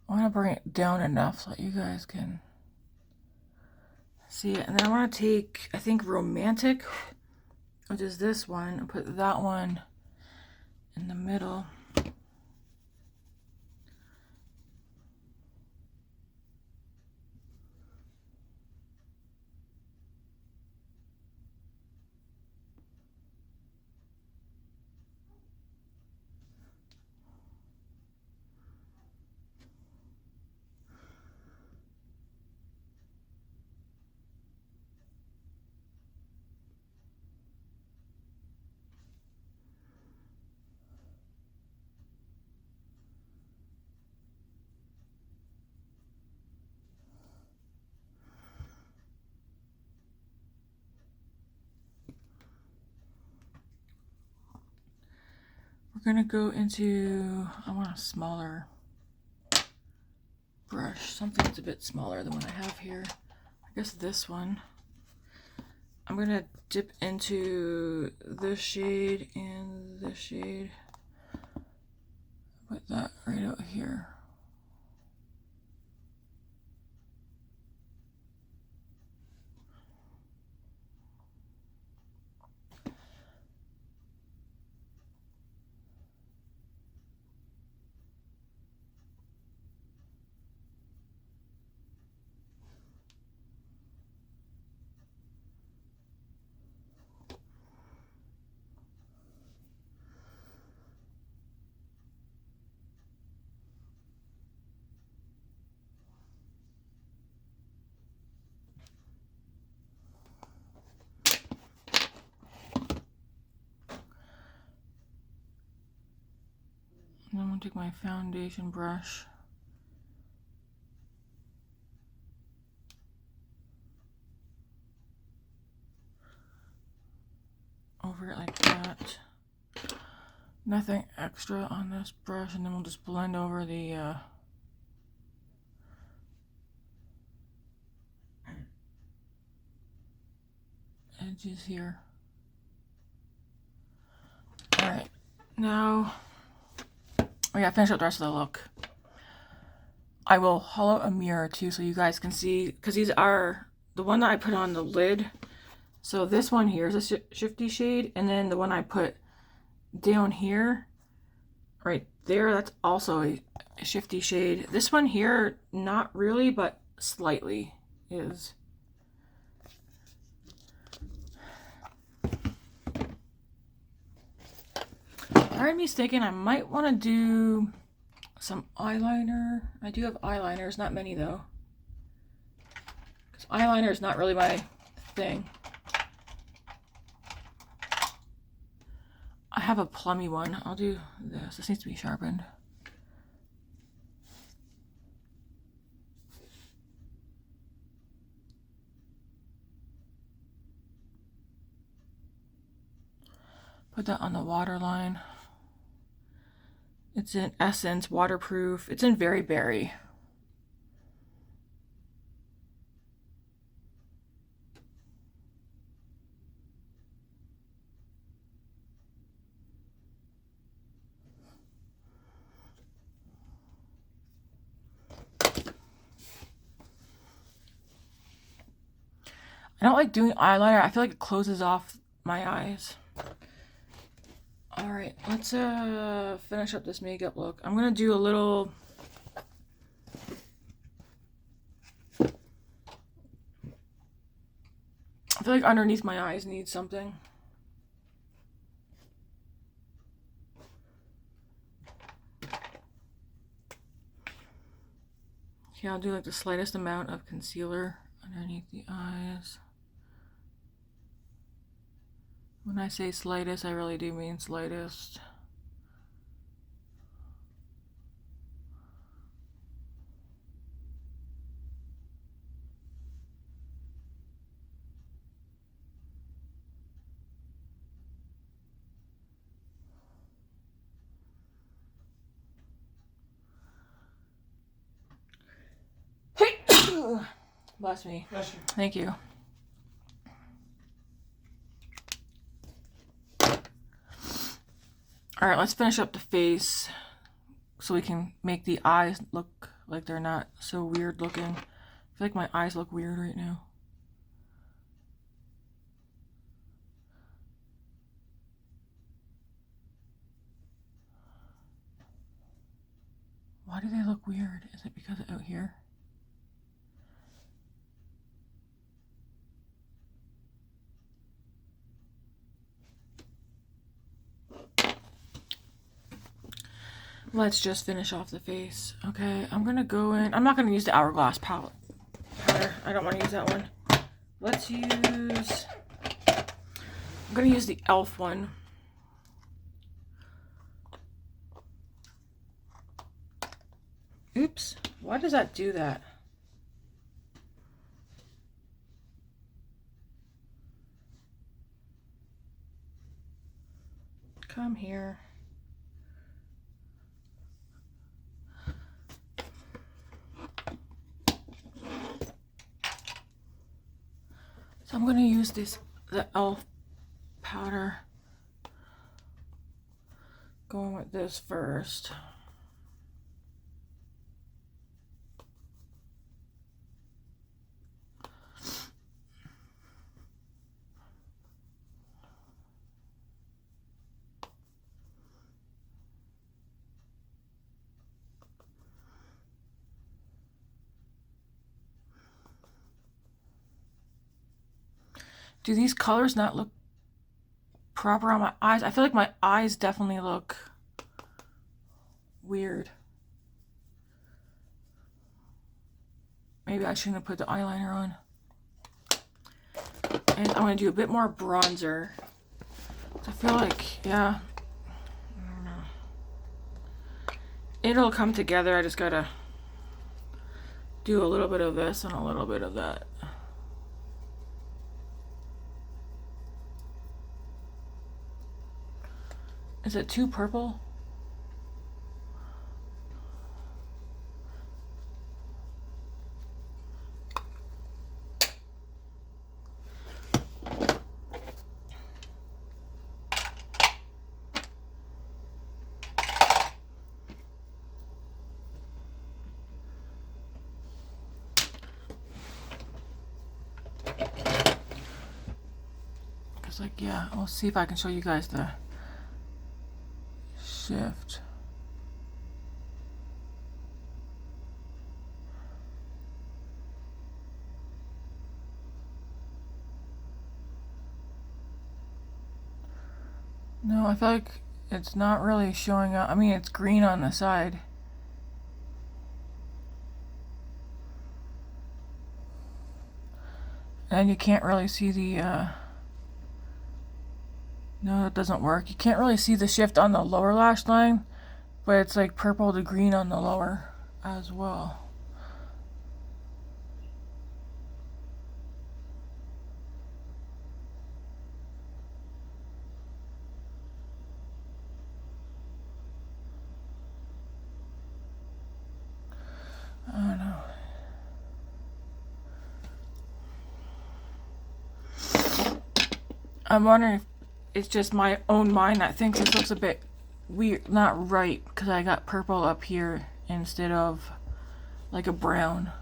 I want to bring it down enough so that you guys can see it. And then I want to take, I think, Romantic, which is this one, and put that one in the middle. We're gonna go into, I want a smaller brush, something that's a bit smaller than what I have here. I guess this one. I'm gonna dip into this shade and this shade. Put that right out here. And I'm gonna take my foundation brush. Over it like that. Nothing extra on this brush, and then we'll just blend over the edges here. Alright, now we gotta finish up the rest of the look. I will hollow a mirror too so you guys can see, because these are the one that I put on the lid. So this one here is a shifty shade, and then the one I put down here, right there, that's also a shifty shade. This one here, not really, but slightly is. Part of me's thinking I might want to do some eyeliner. I do have eyeliners, not many though, because eyeliner is not really my thing. I have a plummy one. I'll do this. This needs to be sharpened. Put that on the waterline. It's in Essence, waterproof. It's in Very Berry. I don't like doing eyeliner. I feel like it closes off my eyes. Alright, let's finish up this makeup look. I'm gonna do a little I feel like underneath my eyes needs something. Okay, I'll do like the slightest amount of concealer underneath the eyes. When I say slightest, I really do mean slightest. Bless me. Bless you. Thank you. Alright, let's finish up the face so we can make the eyes look like they're not so weird looking. I feel like my eyes look weird right now. Why do they look weird? Is it because of out here? Let's just finish off the face. Okay, I'm gonna go in. I'm not gonna use the Hourglass palette powder. I don't want to use that one. Let's use. I'm gonna use the e.l.f. one. Oops. Why does that do that? Come here. So I'm gonna use the e.l.f. powder. Going with this first. Do these colors not look proper on my eyes? I feel like my eyes definitely look weird. Maybe I shouldn't have put the eyeliner on. And I'm going to do a bit more bronzer. I feel like, yeah, I don't know. It'll come together. I just got to do a little bit of this and a little bit of that. Is it too purple? Because, like, yeah, I'll see if I can show you guys the shift. No, I feel like it's not really showing up. I mean, it's green on the side. And you can't really see the, no, it doesn't work. You can't really see the shift on the lower lash line, but it's like purple to green on the lower as well. I don't know. I'm wondering if it's just my own mind that thinks this looks a bit weird, not right, because I got purple up here instead of like a brown.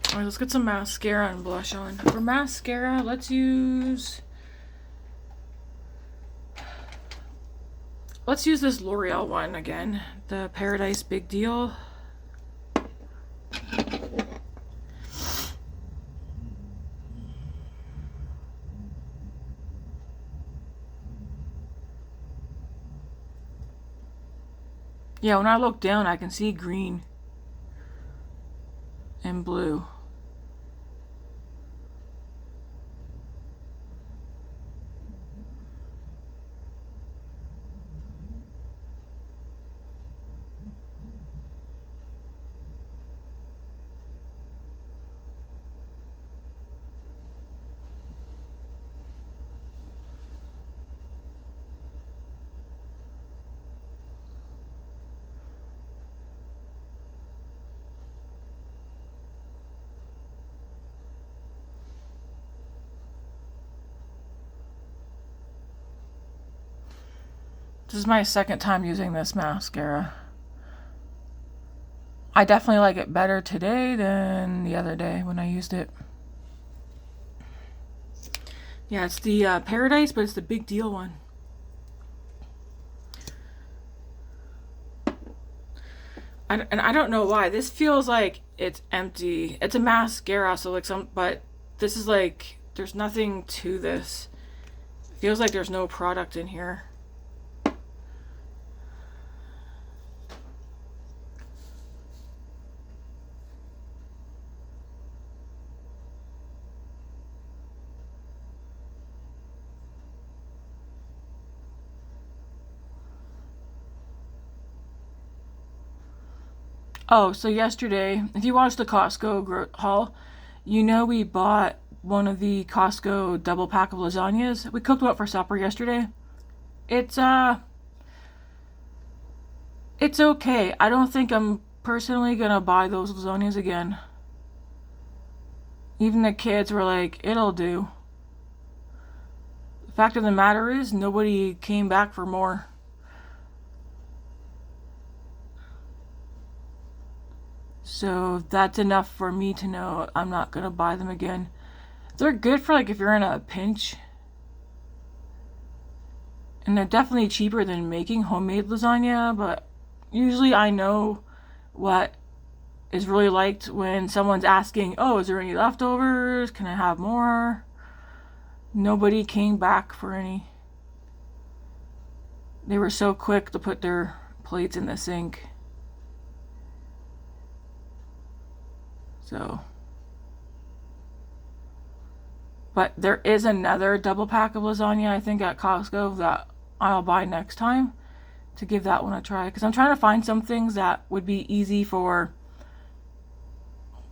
Alright, let's get some mascara and blush on. For mascara, let's use this L'Oreal one again, the Paradise Big Deal. Yeah, when I look down, I can see green and blue. This is my second time using this mascara. I definitely like it better today than the other day when I used it. Yeah, it's the Paradise, but it's the Big Deal one. And I don't know why. This feels like it's empty. It's a mascara, so like but this is like, there's nothing to this. It feels like there's no product in here. Oh, so yesterday, if you watched the Costco haul, you know we bought one of the Costco double pack of lasagnas. We cooked one for supper yesterday. It's okay. I don't think I'm personally gonna buy those lasagnas again. Even the kids were like, it'll do. The fact of the matter is, nobody came back for more. So that's enough for me to know I'm not gonna buy them again. They're good for like if you're in a pinch. And they're definitely cheaper than making homemade lasagna, but usually I know what is really liked when someone's asking, oh, is there any leftovers? Can I have more? Nobody came back for any. They were so quick to put their plates in the sink. So. But there is another double pack of lasagna, I think, at Costco that I'll buy next time to give that one a try. Because I'm trying to find some things that would be easy for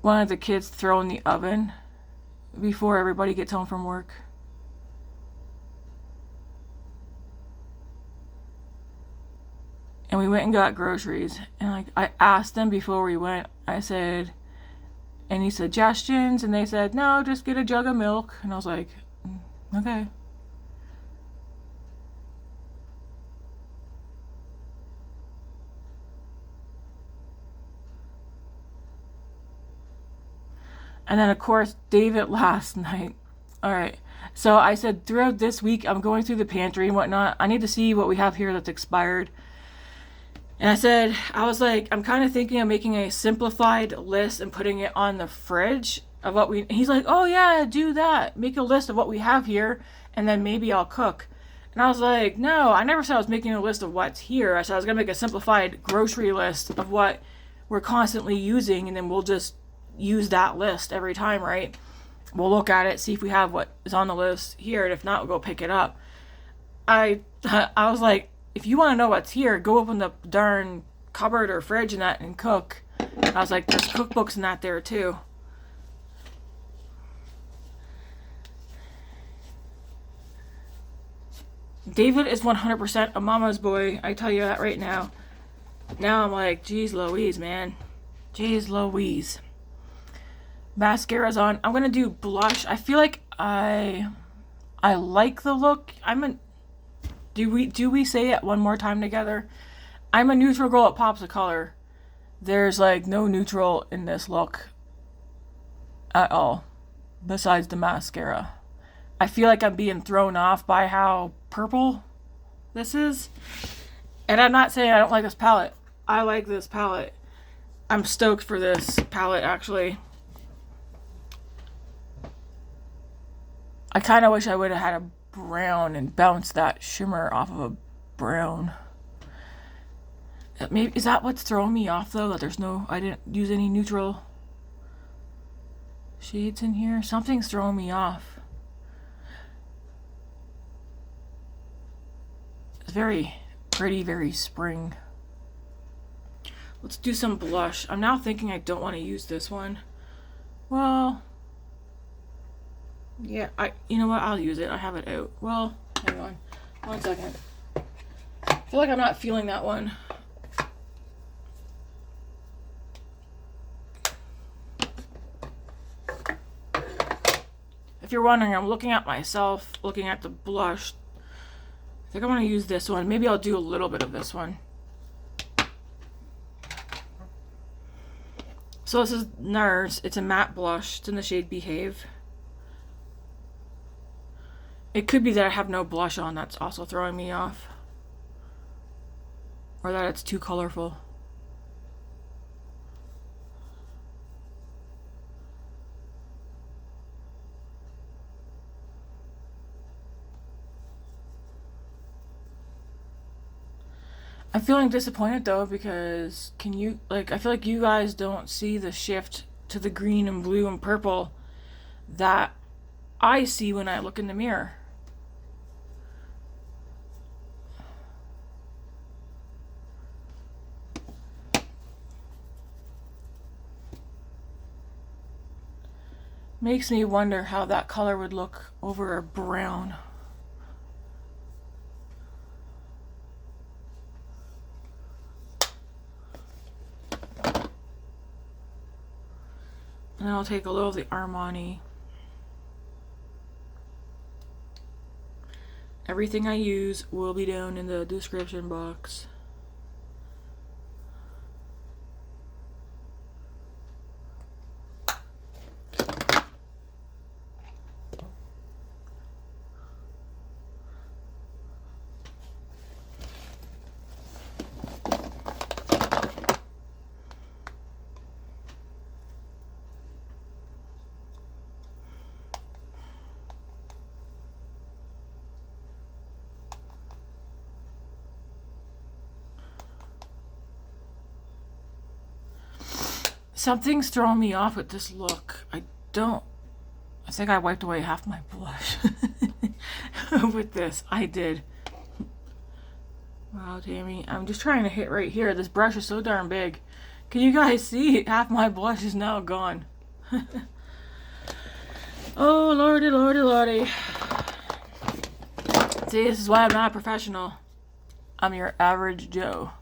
one of the kids to throw in the oven before everybody gets home from work. And we went and got groceries. And like I asked them before we went, I said, any suggestions? And they said, no, just get a jug of milk. And I was like, okay. And then, of course, David last night. All right. So I said, throughout this week, I'm going through the pantry and whatnot. I need to see what we have here that's expired. And I said, I was like, I'm kind of thinking of making a simplified list and putting it on the fridge of what we... He's like, oh, yeah, do that. Make a list of what we have here, and then maybe I'll cook. And I was like, no, I never said I was making a list of what's here. I said I was going to make a simplified grocery list of what we're constantly using, and then we'll just use that list every time, right? We'll look at it, see if we have what is on the list here, and if not, we'll go pick it up. I was like, if you want to know what's here, go open the darn cupboard or fridge and that and cook. I was like, there's cookbooks and that there too. David is 100% a mama's boy. I tell you that right now. Now I'm like, geez Louise, man. Geez Louise. Mascara's on. I'm going to do blush. I feel like I like the look. Do we say it one more time together? I'm a neutral girl that pops a color. There's like no neutral in this look at all, besides the mascara. I feel like I'm being thrown off by how purple this is. And I'm not saying I don't like this palette. I like this palette. I'm stoked for this palette, actually. I kind of wish I would have had a brown and bounce that shimmer off of a brown. Maybe is that what's throwing me off though, that I didn't use any neutral shades in here? Something's throwing me off. It's very pretty, very spring. Let's do some blush. I'm now thinking I don't want to use this one. Well, yeah, you know what? I'll use it. I have it out. Well, hang on. 1 second. I feel like I'm not feeling that one. If you're wondering, I'm looking at myself, looking at the blush. I think I want to use this one. Maybe I'll do a little bit of this one. So this is Nars. It's a matte blush. It's in the shade Behave. It could be that I have no blush on that's also throwing me off. Or that it's too colorful. I'm feeling disappointed though, because I feel like you guys don't see the shift to the green and blue and purple that I see when I look in the mirror. Makes me wonder how that color would look over a brown. And then I'll take a little of the Armani. Everything I use will be down in the description box. Something's throwing me off with this look. I think I wiped away half my blush with this. I did. Wow, Tammy. I'm just trying to hit right here. This brush is so darn big. Can you guys see? Half my blush is now gone. Oh, lordy, lordy, lordy. See, this is why I'm not a professional. I'm your average Joe.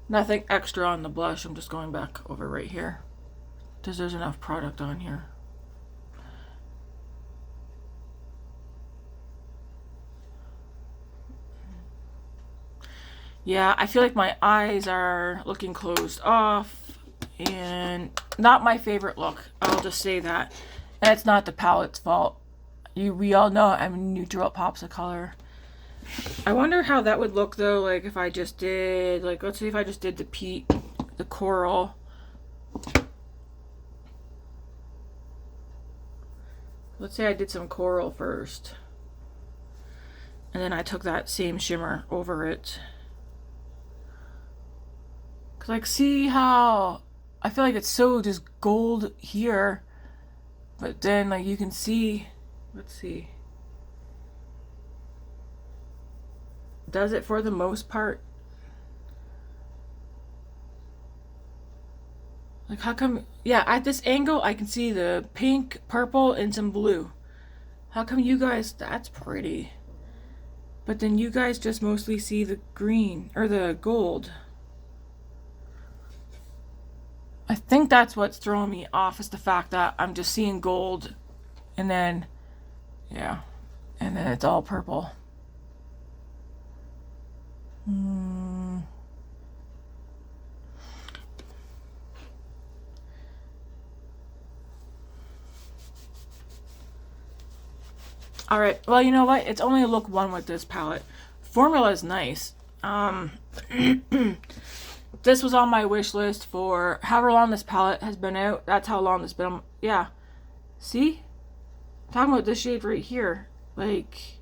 Nothing extra on the blush. I'm just going back over right here because there's enough product on here. Yeah, I feel like my eyes are looking closed off and not my favorite look. I'll just say that. And it's not the palette's fault. We all know I'm neutral. It pops a color. I wonder how that would look though, like if I just did, like let's see if I just did the coral. Let's say I did some coral first. And then I took that same shimmer over it. Cause like see how, I feel like it's so just gold here. But then like you can see, let's see. Does it for the most part. Like how come, yeah, at this angle I can see the pink, purple, and some blue. How come you guys, that's pretty. But then you guys just mostly see the green, or the gold. I think that's what's throwing me off, is the fact that I'm just seeing gold. And then, yeah, and then it's all purple. Alright, well, you know what? It's only look one with this palette. Formula is nice. This was on my wish list for however long this palette has been out. That's how long it's been. Yeah. See? I'm talking about this shade right here. Like...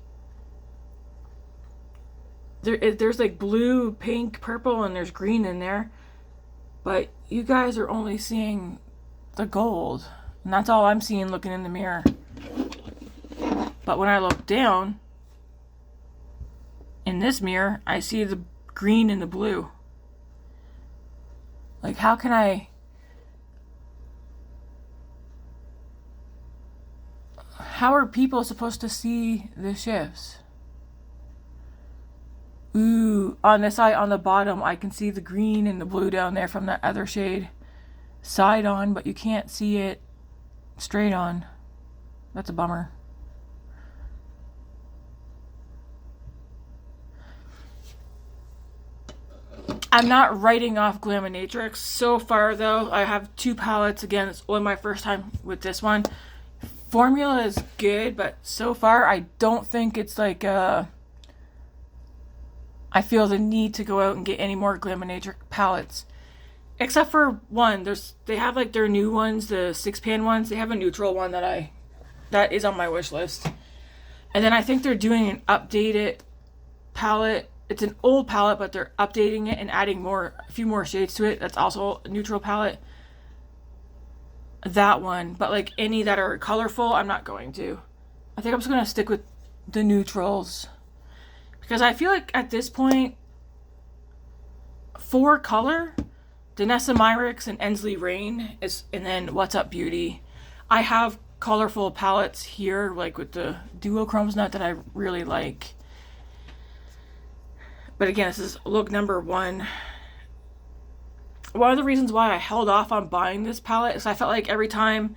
There's like blue, pink, purple, and there's green in there. But you guys are only seeing the gold. And that's all I'm seeing looking in the mirror. But when I look down, in this mirror, I see the green and the blue. Like, how can I... How are people supposed to see the shifts? Ooh, on this side, on the bottom, I can see the green and the blue down there from that other shade. Side on, but you can't see it straight on. That's a bummer. I'm not writing off Glaminatrix so far, though. I have two palettes. Again, it's only my first time with this one. Formula is good, but so far, I don't think it's like I feel the need to go out and get any more Glaminatrix palettes. Except for one. They have like their new ones, the 6-pan ones. They have a neutral one that is on my wish list. And then I think they're doing an updated palette. It's an old palette, but they're updating it and adding a few more shades to it. That's also a neutral palette. That one. But like any that are colorful, I'm not going to. I think I'm just going to stick with the neutrals. Because I feel like at this point, for color, Danessa Myricks and Ensley Rain and then What's Up Beauty. I have colorful palettes here, like with the duochromes nut that I really like. But again, this is look number 1. One of the reasons why I held off on buying this palette is I felt like every time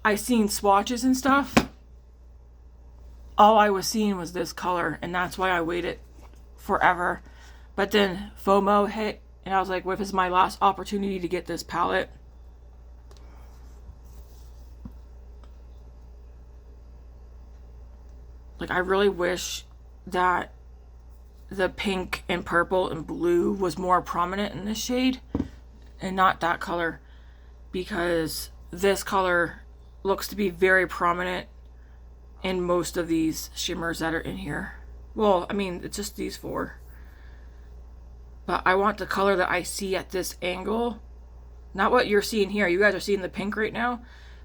I seen swatches and stuff, all I was seeing was this color, and that's why I waited forever. But then FOMO hit, and I was like, what if it's my last opportunity to get this palette? Like, I really wish that the pink and purple and blue was more prominent in this shade and not that color, because this color looks to be very prominent in most of these shimmers that are in here. Well, I mean, it's just these 4. But I want the color that I see at this angle, not what you're seeing here. You guys are seeing the pink right now,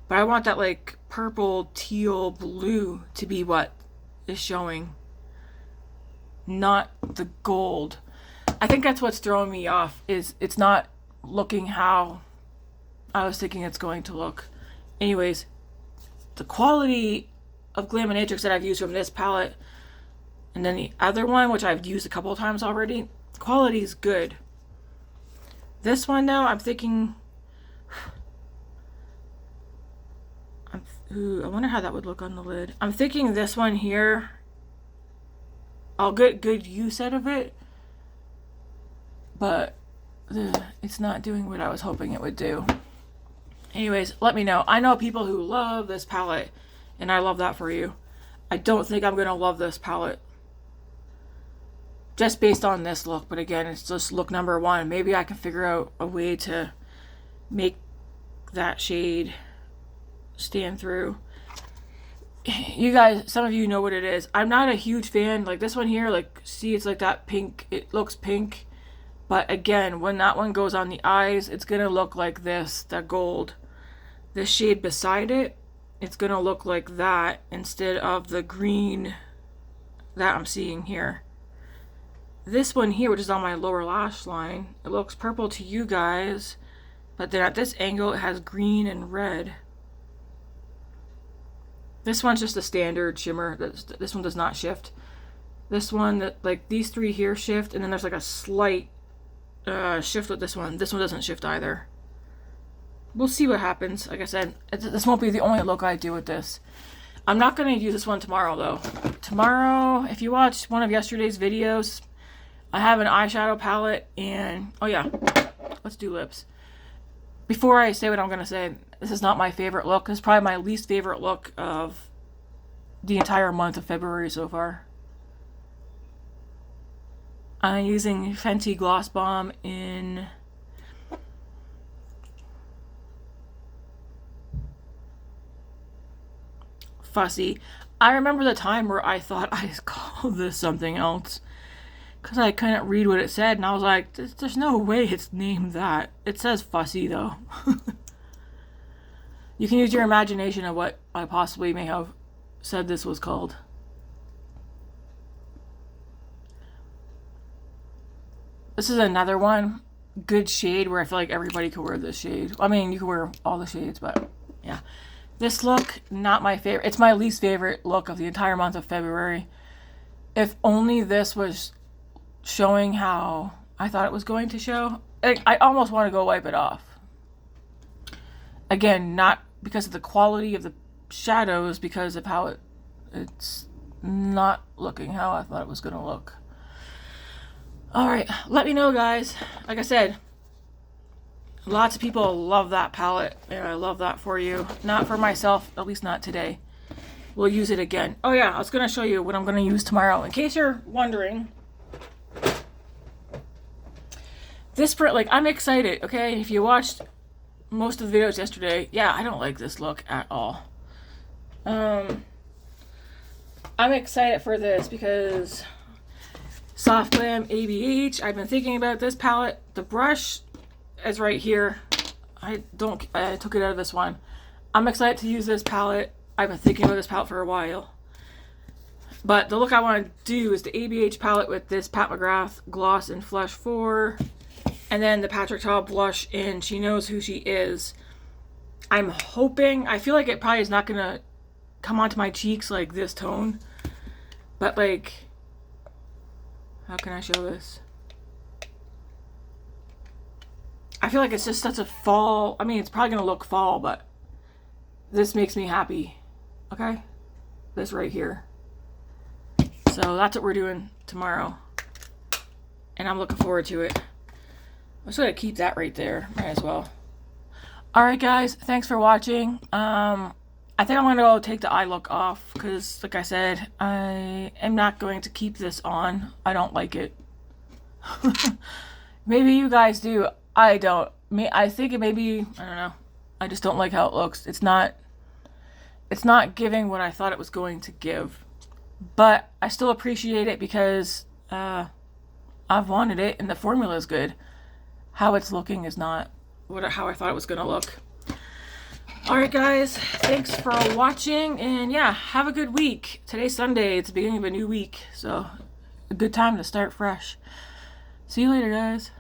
but I want that like purple, teal, blue to be what is showing, not the gold. I think that's what's throwing me off, is it's not looking how I was thinking it's going to look. Anyways, the quality of Glaminatrix that I've used from this palette and then the other one, which I've used a couple of times already, quality is good. This one now, I'm thinking, I wonder how that would look on the lid. I'm thinking this one here, I'll get good use out of it, but it's not doing what I was hoping it would do. Anyways, let me know. I know people who love this palette, and I love that for you. I don't think I'm going to love this palette just based on this look, but again, it's just look number 1. Maybe I can figure out a way to make that shade stand through. You guys, some of you know what it is. I'm not a huge fan. Like this one here, like, see, it's like that pink. It looks pink. But again, when that one goes on the eyes, it's going to look like this, that gold. This shade beside it, it's going to look like that instead of the green that I'm seeing here. This one here, which is on my lower lash line, it looks purple to you guys, but then at this angle, it has green and red. This one's just a standard shimmer. This one does not shift. This one, like these 3 here shift, and then there's like a slight shift with this one. This one doesn't shift either. We'll see what happens. Like I said, this won't be the only look I do with this. I'm not going to use this one tomorrow, though. Tomorrow, if you watched one of yesterday's videos, I have an eyeshadow palette, and oh yeah, let's do lips. Before I say what I'm going to say, this is not my favorite look. This is probably my least favorite look of the entire month of February so far. I'm using Fenty Gloss Balm in Fussy. I remember the time where I thought I called this something else because I couldn't read what it said, and I was like, there's no way it's named that. It says Fussy, though. You can use your imagination of what I possibly may have said this was called. This is another one, good shade, where I feel like everybody could wear this shade. I mean, you can wear all the shades, but yeah. This look, not my favorite. It's my least favorite look of the entire month of February. If only this was showing how I thought it was going to show. I almost want to go wipe it off. Again, not because of the quality of the shadows, because of how it's not looking how I thought it was going to look. Alright, let me know, guys. Like I said, lots of people love that palette, and I love that for you. Not for myself, at least not today. We'll use it again. Oh yeah, I was going to show you what I'm going to use tomorrow. In case you're wondering, this print, like, I'm excited, okay? If you watched most of the videos yesterday, yeah, I don't like this look at all. I'm excited for this because Soft Glam ABH. I've been thinking about this palette. The brush is right here. I took it out of this one. I'm excited to use this palette. I've been thinking about this palette for a while. But the look I want to do is the ABH palette with this Pat McGrath gloss in Flesh 4. And then the Patrick Ta blush in She Knows Who She Is. I'm hoping, I feel like it probably is not going to come onto my cheeks like this tone. But like, How can I show this? I feel like it's just such a fall. I mean, it's probably gonna look fall, but this makes me happy. Okay? This right here. So that's what we're doing tomorrow. And I'm looking forward to it. I'm just gonna keep that right there. Might as well. Alright guys, thanks for watching. I think I'm gonna go take the eye look off because, like I said, I am not going to keep this on. I don't like it. Maybe you guys do. I don't. I think it maybe, I don't know. I just don't like how it looks. It's not giving what I thought it was going to give. But I still appreciate it because I've wanted it and the formula is good. How it's looking is not how I thought it was gonna look. Alright guys, thanks for watching, and yeah, have a good week. Today's Sunday, it's the beginning of a new week, so a good time to start fresh. See you later guys.